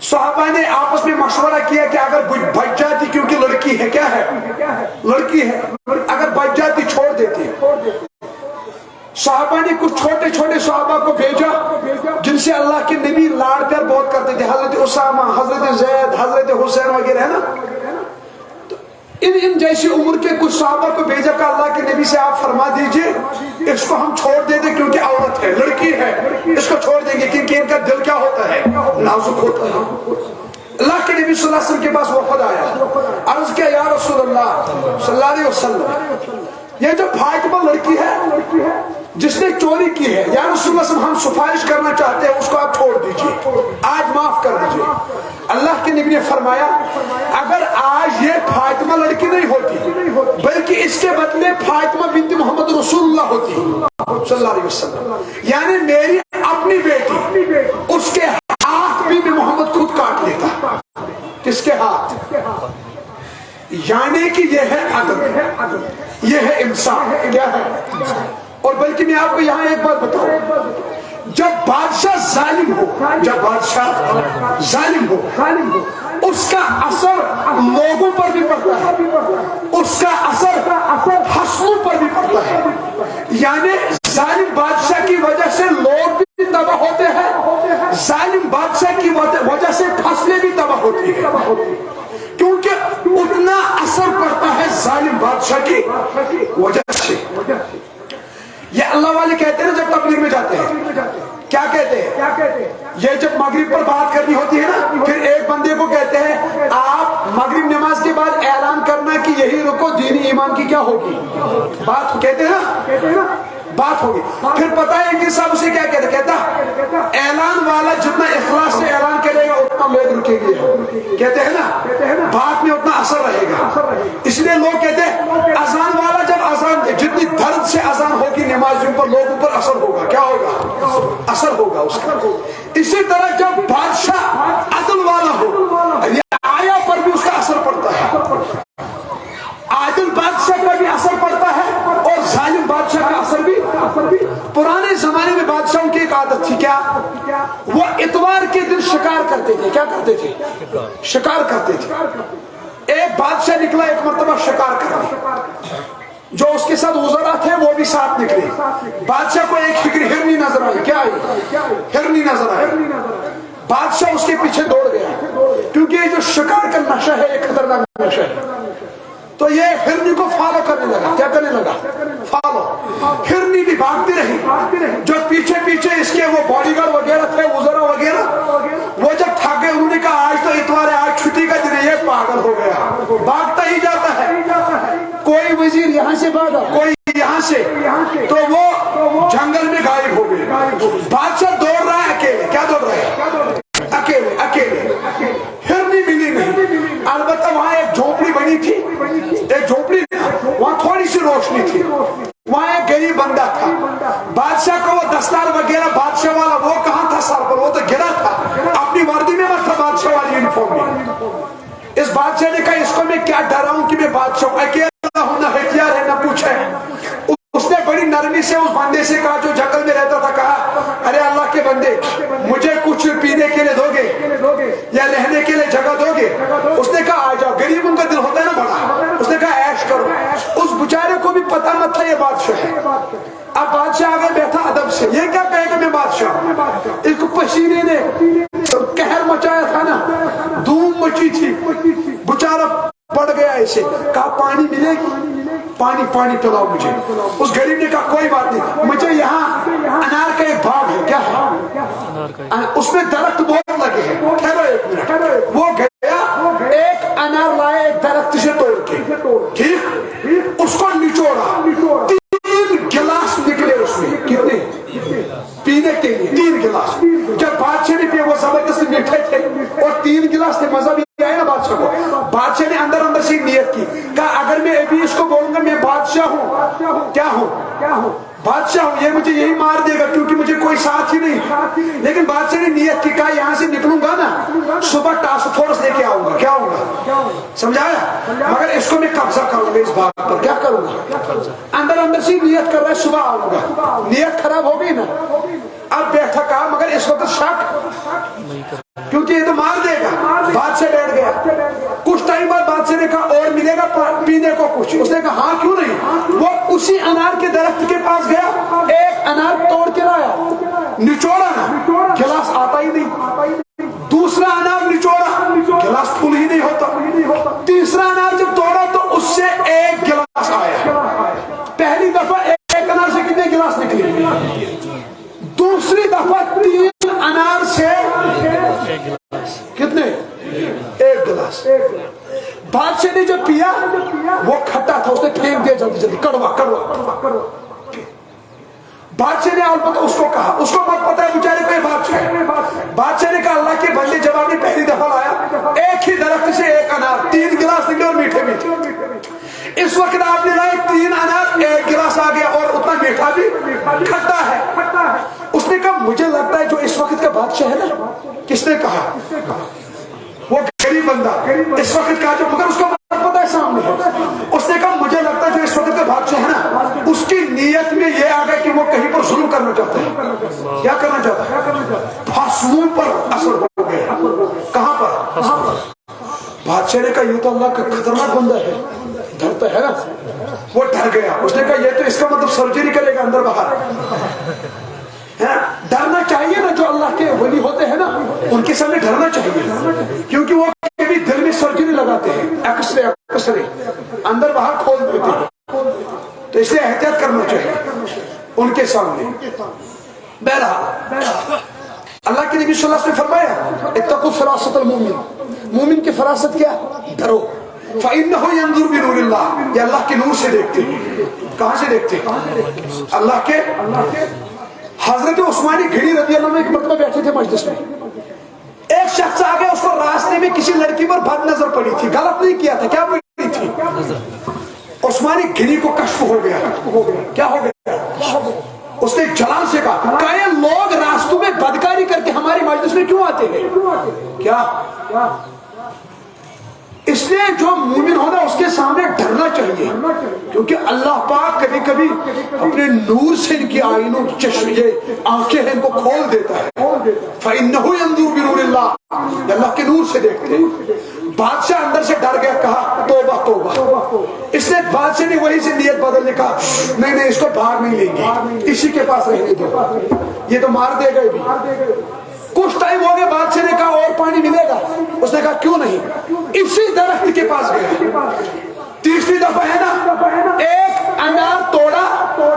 صحابہ نے آپس میں مشورہ کیا کہ اگر بچ جاتی, کیونکہ لڑکی ہے, کیا ہے, لڑکی ہے, اگر بچ جاتی چھوڑ دیتی. صحابہ نے کچھ چھوٹے چھوٹے صحابہ کو بھیجا جن سے اللہ کے نبی لاڑ پیار بہت کرتے تھے. حضرت اسامہ, حضرت زید, حضرت حسین وغیرہ ہے نا. ان جیسی عمر کے کچھ صحابہ کو بھیجا کہ اللہ کے نبی سے آپ فرما دیجئے اس کو ہم چھوڑ دے دیں, کیونکہ عورت ہے, لڑکی ہے, اس کو چھوڑ دیں گے, کیونکہ ان کا دل کیا ہوتا ہے, نازک ہوتا ہے. اللہ کے نبی صلی اللہ علیہ وسلم کے پاس وفد آیا, عرض کیا یا رسول اللہ صلی اللہ علیہ وسلم یہ جو فاطمہ لڑکی ہے جس نے چوری کی ہے, یا رسول اللہ صلی اللہ علیہ وسلم ہم سفارش کرنا چاہتے ہیں, اس کو آپ چھوڑ دیجئے, آج معاف کر دیجئے. اللہ کے نبی نے فرمایا اگر آج یہ فاطمہ لڑکی نہیں ہوتی بلکہ اس کے بدلے فاطمہ بنت محمد رسول اللہ ہوتی صلی اللہ علیہ وسلم, یعنی میری اپنی بیٹی, اس کے ہاتھ بھی میں محمد خود کاٹ لیتا. کس کے ہاتھ؟ یعنی کہ یہ ہے عدل, یہ ہے انصاف. کیا ہے؟ اور بلکہ میں آپ کو یہاں ایک بات بتاؤں, جب بادشاہ ظالم ہو, جب بادشاہ ظالم ہو اس کا اثر لوگوں پر بھی پڑتا ہے, اس کا اثر حسنوں پر بھی پڑتا ہے. یعنی ظالم بادشاہ کی وجہ سے لوگ بھی تباہ ہوتے ہیں, ظالم بادشاہ کی وجہ سے فصلیں بھی تباہ ہوتی ہیں, کیونکہ اتنا اثر پڑتا ہے ظالم بادشاہ کی وجہ سے. یہ اللہ والے کہتے ہیں نا جب تبلیغ میں جاتے ہیں, کیا کہتے ہیں؟ یہ جب مغرب پر بات کرنی ہوتی ہے نا, پھر ایک بندے کو کہتے ہیں آپ مغرب نماز کے بعد اعلان کرنا کہ یہی رکو دینی ایمان کی کیا ہوگی, بات کہتے ہیں نا, بات ہوگی. پھر پتہ ہے کہ صاحب اسے کیا کہتے, کہتا اعلان والا جتنا اخلاص سے اعلان کرے گا اتنا لوگ رکیں گے. کہتے ہیں نا بات میں اتنا اثر رہے گا. اس لیے لوگ کہتے ہیں اذان والا جب اذان دے, جتنی درد سے اذان ہوگی نمازیوں پر, لوگوں پر اثر ہوگا. کیا ہوگا؟ اثر ہوگا اس کا. اسی طرح جب بادشاہ عدل والا ہو, رعایا پر بھی اس کا اثر پڑتا ہے. عادل بادشاہ کا بھی اثر پڑتا ہے اور ظالم بادشاہ کا اثر بھی. پرانے زمانے میں بادشاہوں کی ایک عادت تھی, کیا؟ وہ اتوار کے دن شکار کرتے تھے. کیا کرتے تھے؟ شکار کرتے تھے. ایک بادشاہ نکلا ایک مرتبہ شکار کرنے, جو اس کے ساتھ وزراء تھے وہ بھی ساتھ نکلے. بادشاہ کو ایک ہرنی نظر آئی. کیا آئی؟ ہرنی نظر آئی. بادشاہ اس کے پیچھے دوڑ گیا, کیونکہ یہ جو شکار کا نشہ ہے یہ خطرناک نشہ ہے. تو یہ ہرنی کو فالو کرنے لگا. کیا کرنے لگا؟ فالو. ہرنی بھی بھاگتی رہی, جو پیچھے پیچھے اس کے وہ باڈی گارڈ وغیرہ تھے, وزراء وغیرہ, وہ جب تھک گئے انہوں نے کہا آج تو اتوار ہے, آج چھٹی کا دن ہے. یہ پاگل ہو گیا, بھاگتا ہی جاتا ہے. کوئی وزیر یہاں کہاں سے بھاگا؟ کوئی یہاں سے، تو وہ جنگل میں غائب ہو گئے. بادشاہ دوڑ رہا ہے اکیلے. کیا دوڑ رہا ہے؟ اکیلے اکیلے. ہرنی ملی نہیں. البتہ وہاں ایک جھوپڑی بنی تھی. ایک جھوپڑی، وہاں تھوڑی سی روشنی تھی. وہاں ایک غریب بندہ تھا. بادشاہ کا وہ دستار وغیرہ بادشاہ والا وہ کہاں تھا سر پر؟ وہ تو گرا تھا. اپنی وردی میں مت تھا بادشاہ والی یونیفارم میں. اس بادشاہ نے کہا اس کو میں کیا ڈراؤں کہ میں بادشاہ ہوں، اکیلا ہوں، نہ ہتھیار ہے نہ کچھ ہے. اس نے بڑی نرمی سے اس بندے سے کہا جو جنگل میں رہتا تھا، کہا ارے اللہ کے بندے مجھے کچھ پینے کے لیے دو گے یا رہنے کے لیے جگہ دو گے؟ اس نے کہا آ جاؤ. غریبوں کا دل ہوتا ہے نا بڑا. اس نے کہا عیش کرو. اس بیچارے کو بھی پتہ مت تھا یہ بادشاہ ہے. اب بادشاہ آگے بیٹھا ادب سے. یہ کیا کہے گا میں بادشاہ ہوں؟ اس کو پسینے نے قہر مچایا تھا نا، دھوم مچی تھی. بیچارہ پڑ گیا ایسے. کہا پانی ملے گی؟ پانی پلاؤ مجھے. اس غریب نے کہا کوئی بات نہیں، مجھے یہاں انار کا ایک باغ ہے. کیا ہے؟ اس میں درخت بہت لگے ہیں. ٹھہرو ایک منٹ. وہ گیا ایک انار لائے ایک درخت سے توڑ کے، ٹھیک، اس کو نچوڑا. 3 گلاس نکلے اس میں. کتنے؟ پینے کے لیے 3 گلاس. جب بادشاہ نے پیے وہ زبردست میٹھے تھے اور 3 گلاس تھے. مزہ بھی آیا نا بادشاہ کو. بادشاہ نے اندر سے نیت کی، کہا اگر میں ابھی اس کو بولوں گا میں بادشاہ ہوں، کیا ہوں؟ بادشاہ ہوں، یہ مجھے یہی مار دے گا کیونکہ مجھے کوئی ساتھ ہی نہیں. لیکن بادشاہ نے نیت کی، کہا یہاں سے نکلوں گا نا صبح ٹاسک فورس لے کے آؤں گا. کیا ہوگا؟ سمجھایا؟ مگر اس کو میں قبضہ کروں گا اس بات پر. کیا کروں گا؟ اندر سے نیت کر رہا ہے صبح آؤں گا. نیت خراب ہو گئی نا. اب بیٹھا کہا مگر اس وقت شک، کیونکہ یہ تو مار دے گا. بادشاہ بیٹھ گیا. کچھ ٹائم بعد بادشاہ نے کہا اور ملے گا پینے کو کچھ؟ اس نے کہا ہاں کیوں نہیں. وہ اسی انار کے درخت کے پاس گیا، ایک انار توڑ کے لایا، نچوڑا نا، گلاس آتا ہی نہیں. دوسرا انار نچوڑا، گلاس پھول ہی نہیں ہوتا. تیسرا انار جب توڑا تو اس سے ایک گلاس آیا. پہلی دفعہ ایک انار سے کتنے گلاس نکلے؟ دوسری دفعہ 3 انار سے کتنے؟ 1 گلاس. بادشاہ نے جب پیا وہ کھٹا تھا، اس نے پھینک دیا جلدی، کڑوا. بادشاہ نے البتہ اس کو کہا، اس کو مت پتا ہے بیچارے کوئی بادشاہ ہے. بادشاہ نے کہا اللہ کے بندے جب آپ نے پہلی دفعہ لایا ایک ہی درخت سے 1 انار، 3 گلاس نکلے اور میٹھے. اس وقت آپ نے لائے 3 انار، 1 گلاس آ گیا اور اتنا میٹھا بھی کھٹا ہے. اس نے کہا مجھے لگتا ہے جو اس وقت کا بادشاہ ہے نا. کس نے کہا؟ وہ غریب بندہ اس وقت کا، جو مگر اس کو پتا ہے سامنے ہے. اس نے کہا مجھے لگتا ہے جو اس وقت کا بادشاہ ہے نا اس کی نیت میں یہ آ گیا کہ وہ کہیں پر ظلم کرنا چاہتا ہے. کیا کرنا چاہتا ہے؟ فاصلوں پر اثر ہو گیا. کہاں پر؟ بادشاہ نے کہا یہ تو اللہ کا خطرناک بندہ ہے، ڈرتا ہے نا. وہ ڈر گیا. اس نے کہا یہ تو اس کا مطلب سرجری کرے گا اندر باہر. ڈرنا چاہیے نا، جو اللہ کے ولی ہوتے ہیں نا ان کے سامنے ڈرنا چاہیے، کیونکہ وہ کبھی دل میں سرجری لگاتے ہیں، ایکسرے اندر باہر کھول دیتے ہیں. تو اس لیے احتیاط کرنا چاہیے ان کے سامنے. بہرحال اللہ کے نبی صلی اللہ علیہ وسلم نے فرمایا اتقوا فراست المومن. مومن کی فراست کیا؟ ڈرو. فإنه ينظر بنور اللہ، یہ اللہ کے نور سے دیکھتے ہیں. کہاں سے دیکھتے ہیں؟ اللہ کے. حضرت عثمانی گھڑی رضی اللہ عنہ ایک مرتبہ بیٹھے تھے مجلس میں. ایک شخص آ گیا، اس کو راستے میں کسی لڑکی پر بد نظر پڑی تھی. غلط نہیں کیا تھا، کیا پڑی تھی؟ عثمانی گھڑی کو کشف ہو گیا. کیا ہو گیا؟ اس نے جلال سے کہا کہ یہ لوگ راستوں میں بدکاری کر کے ہماری مجلس میں کیوں آتے ہیں؟ کیا؟ اس لیے جو مومن ہونا اس کے سامنے ڈرنا چاہیے، کیونکہ اللہ پاک کبھی کبھی اپنے نور سے ان کی آئینوں آنکھیں ان کو کھول دیتا ہے. فَإِنَّهُ يَنظُرُ بِنُورِ اللَّهِ، اللہ کے نور سے دیکھتے ہیں. بادشاہ اندر سے ڈر گیا، کہا توبہ توبہ. اس نے بادشاہ نے وہی سے نیت بدلنے کہا نہیں اس کو باہر نہیں لیں گے، اسی کے پاس رہنے دو، یہ تو مار دے گا بھی. کچھ ٹائم ہو گیا، بادشاہ نے کہا اور پانی ملے گا. اس نے کہا کیوں نہیں. اسی درخت کے پاس گیا. تیسری دفعہ ہے نا، ایک انار توڑا،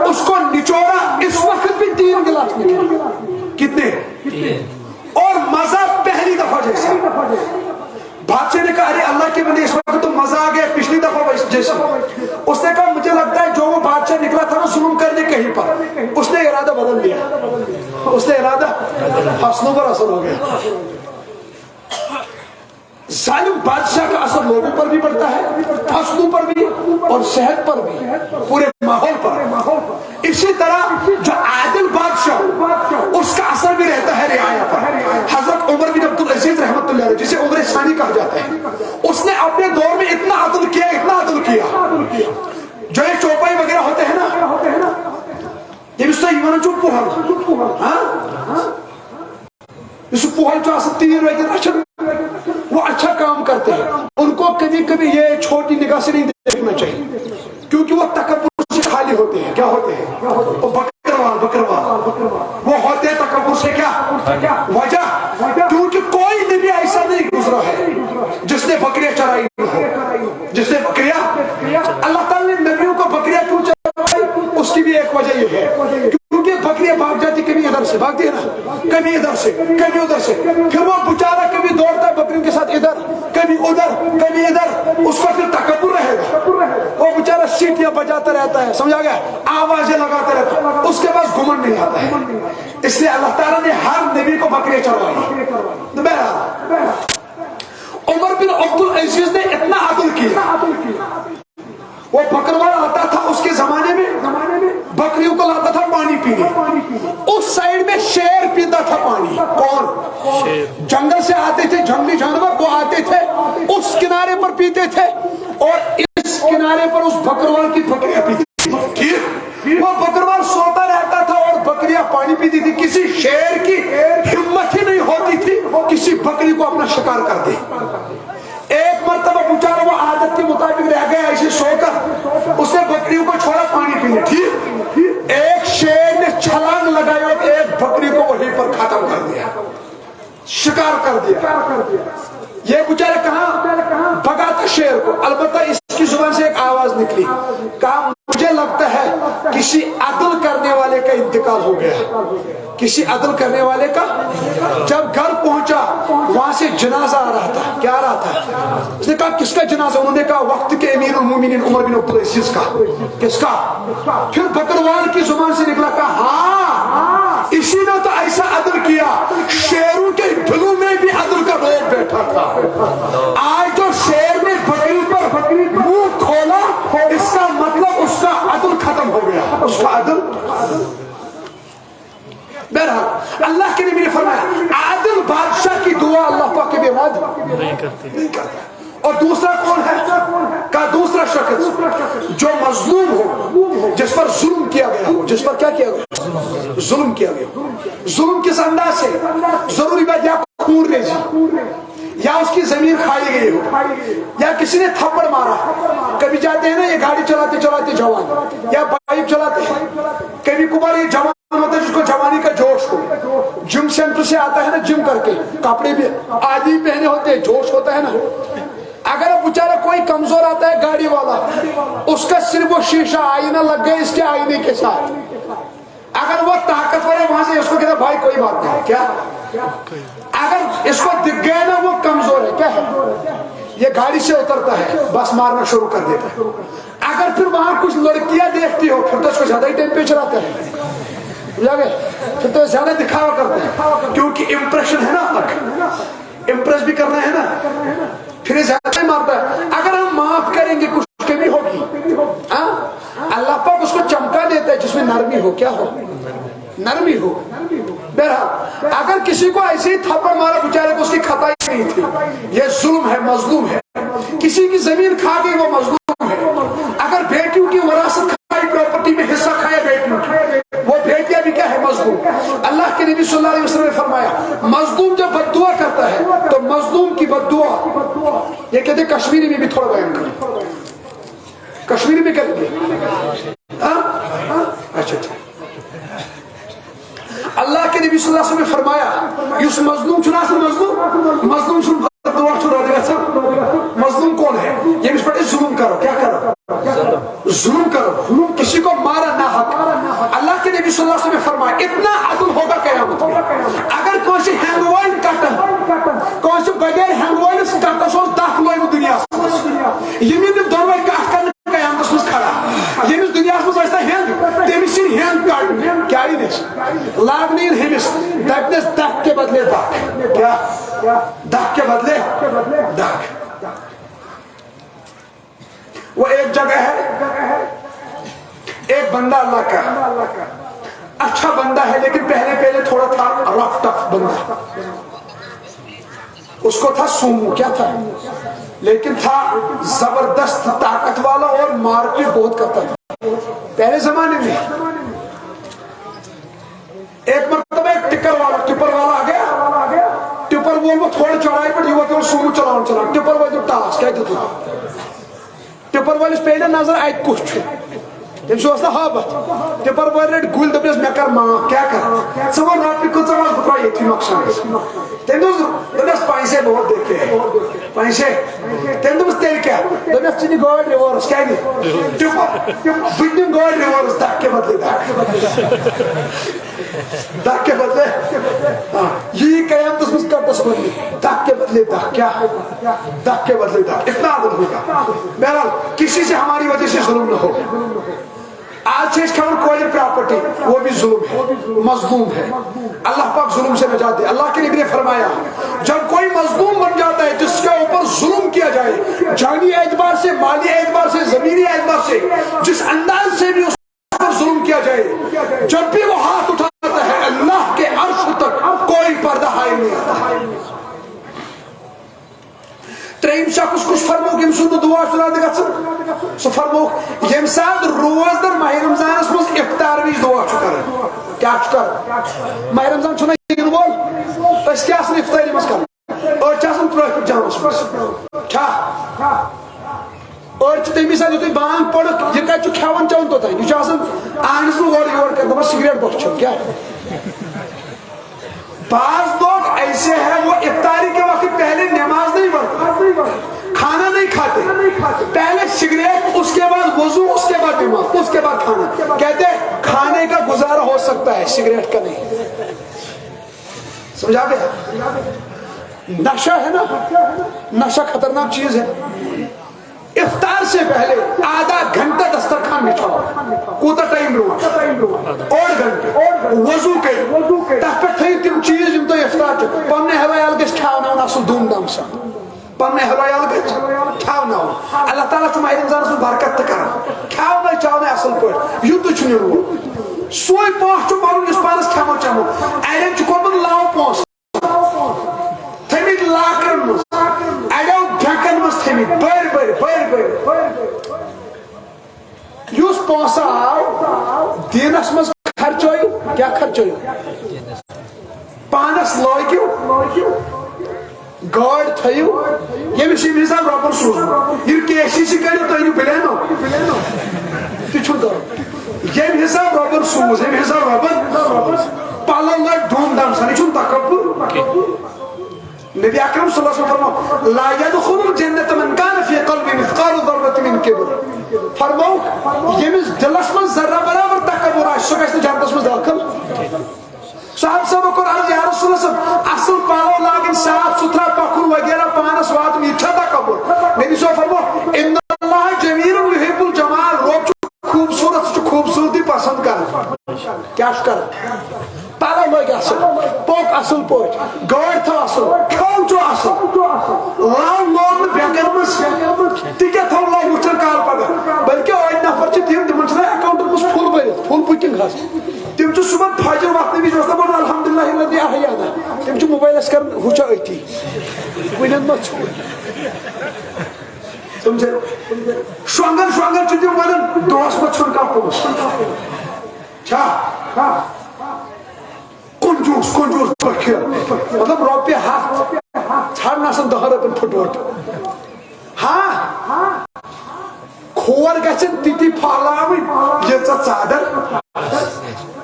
اس کو نچوڑا، اس وقت بھی 3 گلاس نکلے. کتنے؟ اور مزہ پہلی دفعہ جیسا. بادشاہ نے کہا ارے اللہ کے بندے اس وقت تو مزہ آ گیا پچھلی دفعہ جیسے. اس نے کہا مجھے لگتا ہے کہیں پر، اس نے ارادہ بدل دیا، اس نے ارادہ فصلوں پر اثر ہو گیا. ظالم بادشاہ کا اثر لوگوں پر بھی پڑتا ہے، فصلوں پر بھی اور صحت پر بھی، پورے ماحول پر. اسی طرح جو عادل بادشاہ اس کا اثر بھی رہتا ہے رعایا پر. حضرت عمر بن عبد العزیز رحمۃ اللہ علیہ، جسے عمر ثانی کہا جاتا ہے، اس نے اپنے دور میں اتنا عدل کیا، اتنا عدل کیا. جو یہ چوپائی وغیرہ ہوتے ہیں نا، یہ اس ایمان جو پوہل، اس پوہل جو تیر وغیرہ اچھا، وہ اچھا کام کرتے ہیں. ان کو کبھی کبھی یہ چھوٹی نگاہ سے نہیں دیکھنا چاہیے، کیونکہ وہ تکبر سے خالی ہوتے ہیں. کیا ہوتے ہیں؟ وہ بکروال وہ ہوتے ہیں تکبر سے. کیا وجہ؟ کیونکہ کوئی نبی ایسا نہیں گزرا ہے جس نے بکریاں چرائی ہو، جس نے بکریاں. اللہ تعالیٰ نے نبیوں کو بکریاں کیوں چرائی، اس کی بھی ایک وجہ یہ ہے کیونکہ بکریاں بھاگ جاتی، کبھی ادھر سے بھاگتی ہے نا، کبھی ادھر سے، کبھی ادھر سے. پھر وہ بیچارہ کبھی دوڑتا ہے بکریوں کے ساتھ ادھر، کبھی ادھر، کبھی ادھر. اس کو پھر تکبر رہے گا، وہ بیچارہ سیٹیاں بجاتا رہتا ہے، سمجھا گیا، آوازیں لگاتا رہتا ہے، اس کے پاس گھمنڈ نہیں آتا ہے. اس لیے اللہ تعالیٰ نے ہر نبی کو بکریاں چروائی. بہرحال عمر بن عبد العزیز نے اتنا عدل کیا. وہ بکروال آتا تھا اس کے زمانے میں، بکریوں کو لاتا تھا پانی پینے. اس سائڈ میں شیر پیتا تھا پانی. کون؟ جنگل سے آتے تھے جنگلی جانور، وہ آتے تھے اس کنارے پر پیتے تھے، اور اس کنارے پر اس بکروال کی بکریاں پیتی تھی. وہ بکروال سوتا رہتا تھا اور بکریاں پانی پیتی تھی. کسی شیر کی ہمت ہی نہیں ہوتی تھی کسی بکری کو اپنا شکار کر دے. ایک مرتبہ بیچارہ وہ عادت کے مطابق رہ گیا ایسے سو کر، اس نے بکریوں کو چھوڑا پانی پینے. ٹھیک، ایک شیر نے چھلانگ لگائی اور ایک بکری کو وہیں پر ختم کر دیا، شکار کر دیا. یہ بیچارہ کہاں بھگا تھا شیر کو. البتہ اس کی زبان سے ایک آواز نکلی، کہا مجھے لگتا ہے کسی عدل کرنے والے کا انتقال ہو گیا، کسی عدل کرنے والے کا. جب گھر پہنچا وہاں سے جنازہ آ رہا تھا. کیا آ رہا تھا؟ اس نے کہا کس کا جنازہ؟ انہوں نے کہا وقت کے امیر المومنین عمر بن عبد العزیز کا. کس کا؟ پھر بکروال کی زبان سے نکلا، کہا ہاں اسی نے تو ایسا عدل کیا، شیروں کے دلوں میں بھی عدل کا روپ بیٹھا تھا. آج جو شیر نے بکری پر منہ کھولا، اس کا مطلب اس کا عدل ختم ہو گیا، اس کا عدل. بہرحال اللہ کے نبی نے فرمایا عادل بادشاہ کی دعا اللہ پاک کے بعد نہیں کرتا. اور دوسرا کون ہے؟ کہا دوسرا شخص جو مظلوم ہو، جس پر ظلم کیا گیا ہو. جس پر کیا کیا گیا؟ ظلم کیا گیا. ظلم کس انداز سے؟ ضروری بات یا خون ریزی، یا اس کی زمین کھائی گئی ہو، یا کسی نے تھپڑ مارا. کبھی جاتے ہیں نا یہ گاڑی چلاتے چلاتے جوان، یا بائک چلاتے ہیں، کبھی کبھار یہ جوان ہوتا ہے جس کو جوانی کا جوش ہو، جم سینٹر سے آتا ہے نا جم کر کے، کپڑے بھی آدھی پہنے ہوتے ہیں، جوش ہوتا ہے نا. اگر بیچارہ کوئی کمزور آتا ہے گاڑی والا، اس کا صرف وہ شیشہ آئینہ لگ گئے اس کے آئینے کے ساتھ، اگر وہ طاقتور ہے وہاں سے اس کو کہتا بھائی کوئی بات نہیں. کیا اگر اس کو دکھ گیا نا وہ کمزور ہے، کیا ہے، یہ گاڑی سے اترتا ہے بس مارنا شروع کر دیتا ہے. اگر پھر وہاں کچھ لڑکیاں دیکھتی ہو پھر تو اس کو زیادہ ہی ٹیمپریچر آتا ہے، پھر تو زیادہ دکھاوا کرتے ہیں، کیونکہ امپریشن ہے نا، امپریس بھی کرنا ہے نا، پھر زیادہ ہی مارتا ہے. اگر ہم معاف کریں گے کچھ کمی ہوگی. اللہ پاک اس کو چمکا دیتا ہے جس میں نرمی ہو. کیا ہو؟ نرمی ہو. بہرحال اگر کسی کو ایسے ہی تھپڑ مارا بیچارے کو، اس کی خطا ہی نہیں تھی، یہ ظلم ہے، مظلوم ہے. کسی کی زمین کھا گئی وہ مظلوم ہے. اگر بیٹیوں کی وراثت کھائی، پراپرٹی میں حصہ کھایا بیٹیوں کی، وہ بیٹیاں بھی کیا ہے؟ مظلوم. اللہ کے نبی صلی اللہ علیہ وسلم نے فرمایا مظلوم جب بد دعا کرتا ہے تو مظلوم کی بد دعا، یہ کہتے ہیں کشمیری میں بھی تھوڑا بیان کریں، کشمیری میں کریں گے. اچھا اللہ کے نبی صلی اللہ علیہ وسلم نے فرمایا اس مظلوم چنا سے مظلوم سن دعا چھوڑا دے گا. مظلوم کون ہے؟ یہ اس پر ظلم کرو. کیا کرو؟ ظلم کرو، کسی کو مارا نہ حق. اللہ کے نبی صلی اللہ علیہ وسلم نے فرمایا اتنا عدل ہوگا قیامت میں. اگر کون سی ہینگ وائل کٹن، کون سی بغیر ہینگ وائل کٹن سو داخل ہوئے دنیا یمین دونوے کٹ کرنے قیامت میں کھڑا. یمس دنیا میں ایسا ہینگ تمس ہین کاٹ کیا ہی نہیں لاگنی ہمس دکنس دک کے بدلے دک کیا دک کے بدلے دک. وہ ایک جگہ ہے ایک بندہ اللہ کا اچھا بندہ ہے لیکن پہلے تھوڑا تھا رف ٹف بندہ. اس کو تھا سومو کیا تھا لیکن تھا زبردست طاقت والا اور مار پیٹ بہت کرتا تھا پہلے زمانے میں. ایک مرتبہ ایک ٹپر والا آ گیا ٹپر وول وہ تھوڑی چڑھائی پر یہ وہ سومو چلا ٹپر وال ٹاس کیا دیتا ٹپر والس پہ نظر ات کس تمس حابت ٹپر وال رٹ گل دپس مے کر معاف کیا کر ثہ وہ رات کچھ بہ ترا یہ نقصان تم دس پیسے بہت دیکھے پیسے تم دس تیل کیا دس ٹھیک گاڑ ریورس کیا بہ دم گاڑ ریورس دک کے بدلے دک کے بدلے یہ قیامت مز کٹس بدلے دک کے بدلے دک کیا دک کے بدلے دک اتنا عدل ہوگا. بہرحال کسی سے ہماری وجہ سے ظلم نہ ہو. آج سے کوئی پراپرٹی وہ بھی ظلم ہے مظلوم ہے. اللہ پاک ظلم سے نجات دے. اللہ کے نبی نے فرمایا جب کوئی مظلوم بن جاتا ہے جس کے اوپر ظلم کیا جائے جانی اعتبار سے مالی اعتبار سے زمینی اعتبار سے جس انداز سے بھی اس پر ظلم کیا جائے جب بھی وہ ہاتھ اٹھاتا ہے اللہ کے عرش تک کوئی پردہ حائل نہیں آتا. تریم شخص کچھ فرموک یم سند دعا شراد گژھن سہ فرموک یم سات روز در ماہ رمضانس مز افطار وز دعا کر کیا کر ماہ رمضان چھنا ین وول اس کیا آسان افطاری مز کر اور آسان ترٛٲوِتھ جامس مز کھا اور تمی ساتھ تھی بانگ پڑھ یہ کتھ کھیون چون توتان یہ آسان آنگنس میں اور یور کر دپان سگریٹ بوک چون کیا. بعض لوگ ایسے ہیں وہ افطاری کے وقت پہلے نماز نہیں پڑھتے کھانا نہیں کھاتے پہلے سگریٹ اس کے بعد وضو اس کے بعد نماز اس کے بعد کھانا کہتے ہیں کھانے کا گزارا ہو سکتا ہے سگریٹ کا نہیں. سمجھا گیا نشہ ہے نا نشہ خطرناک چیز ہے. افطار سے پہلے آدھا گھنٹہ دسترخوان بچھاؤ کوتا ٹائم رو اور گھنٹے وضو کے تک پہ تھی تم چیز جن تو افطار چھ پنے حوایال گھس کھاوناون اصل دھوم دھام سان پنے حوایال گھس کھاوناون. اللہ تعالیٰ چھُ ماہ رمضانس منٛز برکت تہِ کران کھاونے چاونے اصل پٲٹھۍ یوٗتاہ چھُ نیُن سُے پونٛسہٕ چھُ پنُن یُس پانس کھٮ۪مو چٮ۪مو اڑٮ۪ن چھُ کوٚرمُت لو پونٛسہٕ تھٲیمٕتۍ لاکرن منٛز اڑٮ۪و بینکن منٛز تھٲیمٕتۍ بٔرۍ یُس پونٛسہٕ آو دیٖنس منٛز خرچٲیِو کیٛاہ خرچٲیِو پانس لٲگِو گاڑ تھٲیِو ییٚمِس ییٚمہِ حساب رۄبن سوٗزمُت ییٚلہِ کے سی سی کٔرِو تُہۍ أنِو بِلیٚنو تہِ چھُنہٕ کرُن ییٚمہِ حساب رۄبن سوٗز ییٚمہِ حساب رۄبن پلو لٲگۍ دھوم دھام سان یہِ چھُنہٕ تکبر. نبی اکرم صلی اللہ علیہ وسلم فرماؤ لا يدخل الجنة من كان في قلبه مثقال ذرة من كبر. فرماؤ ییٚمِس دلس منٛز ذرہ برابر تکبر آسہِ سُہ گژھِ نہٕ جنتس منٛز داخل. صاحب صاحب کوٚر عرض یا رسول اللہ اصل پلو لاگٕنۍ صاف ستھرا پکُن وغیرہ پانس واتُن یہِ چھا تکبر. نبی صاحب فرماؤ ان اللہ جمیل یحب الجمال رب چھُ خوبصورت سُہ چھُ خوبصورتی پسند کران کیٛاہ چھُ کران پلو لٲگۍ اصل پوٚک اصل پٲٹھۍ گٲڑۍ تھٲو اصل کھیوٚن چھُ اصل لو لوگ نہٕ بینکن منٛز تہِ کیٛاہ تھوٚو لو وٕچھن کال پگاہ بلکہِ أڑۍ نفر چھِ تِم تِمن چھُنہ اکاونٹن منٛز فُل بٔرِتھ فُل بُکِنگ حظ تِم چھِ صبحن فجر وقتہٕ وِزِ اوس دپان الحمدللہ الذی احیانا تِم چھِ موبایلس کران ہُچھا أتی وٕنٮ۪ن ما ژھوٚن سمجھے شۄنٛگان شۄنٛگان چھِ تِم ونان دۄہس منٛز ژھُن کانٛہہ پونٛسہٕ چھا کنجوس بخیر مطلب رۄپیہِ ہتھ ژھانڈ آسان 10 رۄپین پھٕٹوٹ. ہاں کھور گژھن تِتی پھہلاوٕنۍ ییٖژاہ ژادر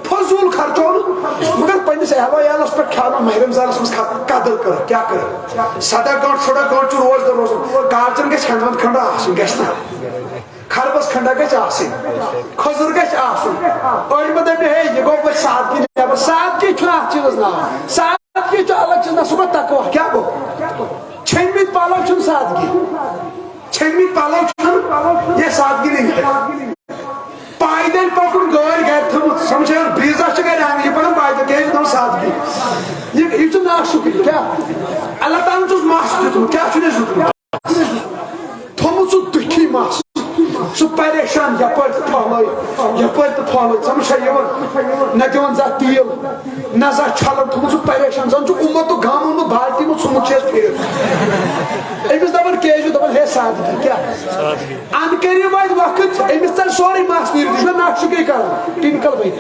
فضوٗل خرچو نہٕ مگر پننس اہل عیالس پٮ۪ٹھ کھیاونو ماہ رمضانس منٛز قدر کر کیٛاہ کر 7 گٲنٛٹہٕ 8 گٲنٛٹہٕ چھُ روزدر روزان کالچن گژھِ کھنڈ وند کھنڈا آسُن گژھِ نہٕ خربس کھنڈا گژھِ آسٕنۍ کھٔزٕر گژھِ آسُن. أڑۍ مہ دپہِ ہے یہِ گوٚو پتہٕ سادگی نٮ۪بر سادگی چھُنہٕ اتھ چیٖزس ناو سادگی چھُ الگ چیٖز نہ سُہ گوٚو تقوا کیٛاہ گوٚو ژھیٚنمٕتۍ پلو چھُنہٕ سادگی ژھیٚنمٕتۍ پلو چھُنہٕ یہ سادگی نہیں ہے. پایدل پکُن گٲڑۍ گرِ تھٲومٕژ سمجھے بریزا چکر آئیں یہ پڑھن بائی تو کہے جو سادگی یہ تو ناشکری کیا اللہ تعالیٰ چوز ماس دیتو کیا چنے زدو تھومو سو دکھی ماس سو پریشان یپر پھولائی سمجھا یہ نہ دیون زا تیل نہ زا چھلن تھومو سو پریشان زن چو امتو گام امتو بھارتی مت سمجھ چیز پھر ایمس دبن کہے جو دبن ہے سادگی کیا ان کری وائد وقت ایمس تر سوری ماس نیر دیش میں ناشکری کرن ٹینکل بھائی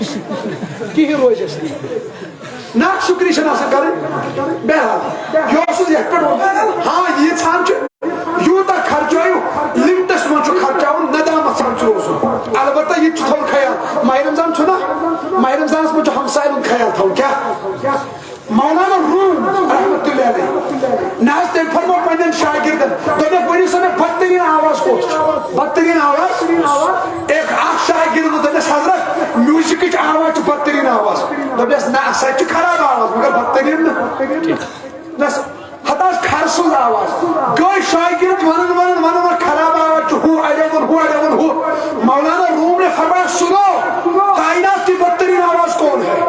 کی ہی روز اس ناک شکری چھنا سا کرن بہرحال یہ اسو یہ پڑھو ہاں یہ چھان چھو یوتا خرچائیو لمٹس من چھو خرچاؤ ندامت سان چھو روزو البتہ یہ چھو تھو خیال ماہ رمضان چھو نا ماہ رمضان اس میں جو ہمسائل خیال تھو کیا مولانا روم رحمت اللہ علیہ ناز تین فرمو پنجن شاگردن تو نے پوری سنے بدترین آواز کوش بدترین آواز ایک آخ شاگرد دنس حضرت میوزک اچ آواز چھ بدترین آواز دنس نا سچ خراب آواز مگر بدترین نس حتاش خرسوز آواز گوئی شاگرد ونن خراب آواز چھ ہو الیون ہو مولانا روم نے فرمایا سنو کائنات کی بدترین آواز کون ہے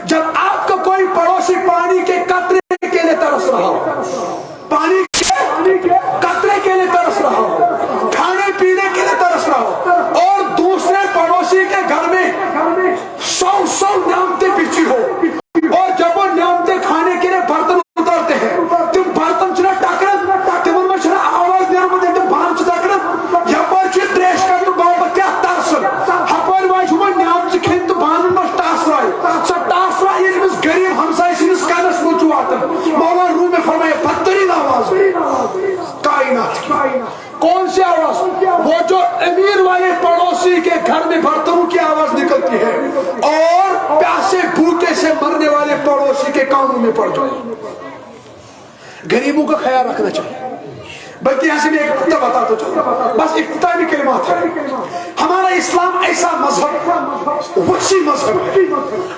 جب آپ کا کوئی پڑوسی پانی کے قطرے کے لیے ترس رہا ہو پانی کے قطرے کے لیے ترس رہا ہو کھانے پینے کے لیے ترس رہا ہو اور دوسرے پڑوسی کے گھر میں 100 نعمتیں بچھی ہو اور جب وہ نعمتیں کھانے کے لیے برتن اتارتے ہیں تم برتن چھنا ٹاکرن تم ان میں چھنا آواز نعمت ایک بان چھتا کرن یا پر چھے تریش کر تو باو کیا ترسن ہپر وائی چھو نعمت سے کھین تو بانن میں ٹاس رائی سب ٹاس رائی یہ اس غریب ہمسائی سنس کانس موچو آتن مولا روح میں فرمائے بدترین آواز کائنات کون سی آواز وہ جو امیر والے پڑوسی کے گھر میں برتنوں کی آواز نکلتی ہے اور پیاسے بھوکے سے مرنے والے پڑوسی کے کانوں میں پڑ جائے غریبوں کا خیال رکھنا چاہیے بلکہ یہاں سے میں ایک نقطہ بتاتا چاہوں بس اختتامی کلمات ہے ہمارا اسلام ایسا مذہب وسیع مذہب ہے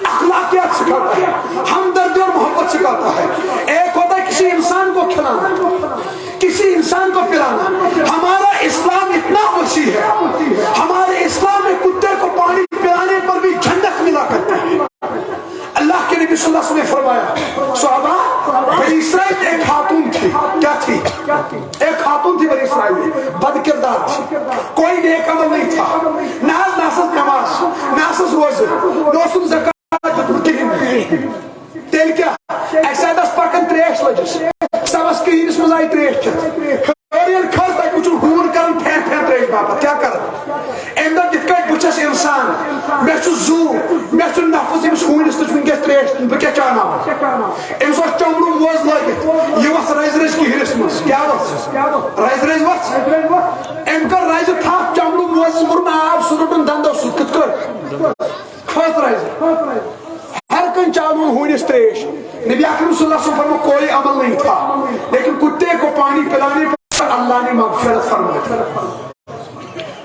اخلاقیات سکھاتا ہے ہمدردی اور محبت سکھاتا ہے ایک ہوتا ہے کسی انسان کو کھلانا کسی انسان کو پلانا ہمارا اسلام اتنا وسیع ہے ہمارے اسلام میں کتے کو پانی پلانے پر بھی جنت ملا کرتی ہے اللہ کے نبی صلی اللہ علیہ وسلم نے فرمایا صحابہ بنی اسرائیل میں ایک خاتون تھی کیا تھی ایک خاتون تھی بنی اسرائیل میں بد کردار تھی کوئی نیک عمل نہیں تھا ناسز نماز ناسز روزے دوستم زکاة کہین تیل کیا ایسا دس پاکن تریش لجس سبس کہین اس مزائی تریش چھ اور کھر تک کچھ ہون کرن پھین تریش باپت کیا کرن اندر جت کٹ بچس انسان میں چھو زو میں چھو نفس امس ہون اس تجھ کیا تریش بکیا چانا امس وقت چمرو موز لگت یہ وقت رائز ریز کی ہرسمس کیا وقت رائز ریز وقت امکر رائز تھا چمرو موز مرن آب سنٹن دندو سکت کر کھت رائز ہر کن چاون ہونس تریش نبی اکرم صلی اللہ علیہ وسلم کوئی عمل نہیں تھا لیکن کتے کو پانی پلانے پر اللہ نے مغفرت فرمائی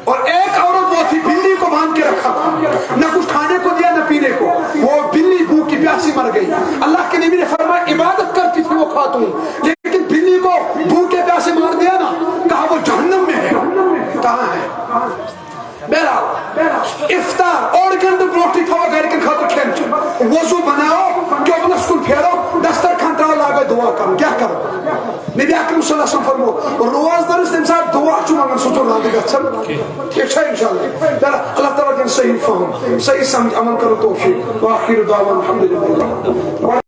اور ایک عورت وہ تھی بلی کو باندھ کے رکھا تھا نہ کچھ کھانے کو دیا نہ پینے کو وہ بلی بھوک کی پیاسی مر گئی اللہ کے نبی نے فرمایا عبادت کرتی تھی وہ خاتون لیکن بلی کو بھوک کے پیاسی مار دیا نا کہا وہ جہنم میں ہے کہاں ہے بہرحال افطار اور گھنٹے بروٹی تھا گھر کے کھاتے کھین چھ وضو بناؤ جو اپنا سکول پھیرو دستر کھانتراؤ لاغے دعا کرو کیا کرو نبی اکرم صلی اللہ علیہ وسلم فرمو روز درس تمسار دعا چو مگن سٹور لاندے گا چل ٹھیک ہے انشاءاللہ اللہ تعالیٰ کے صحیح فہم صحیح سمجھ عمل کرو توفیق وآخر دعوان الحمدللہ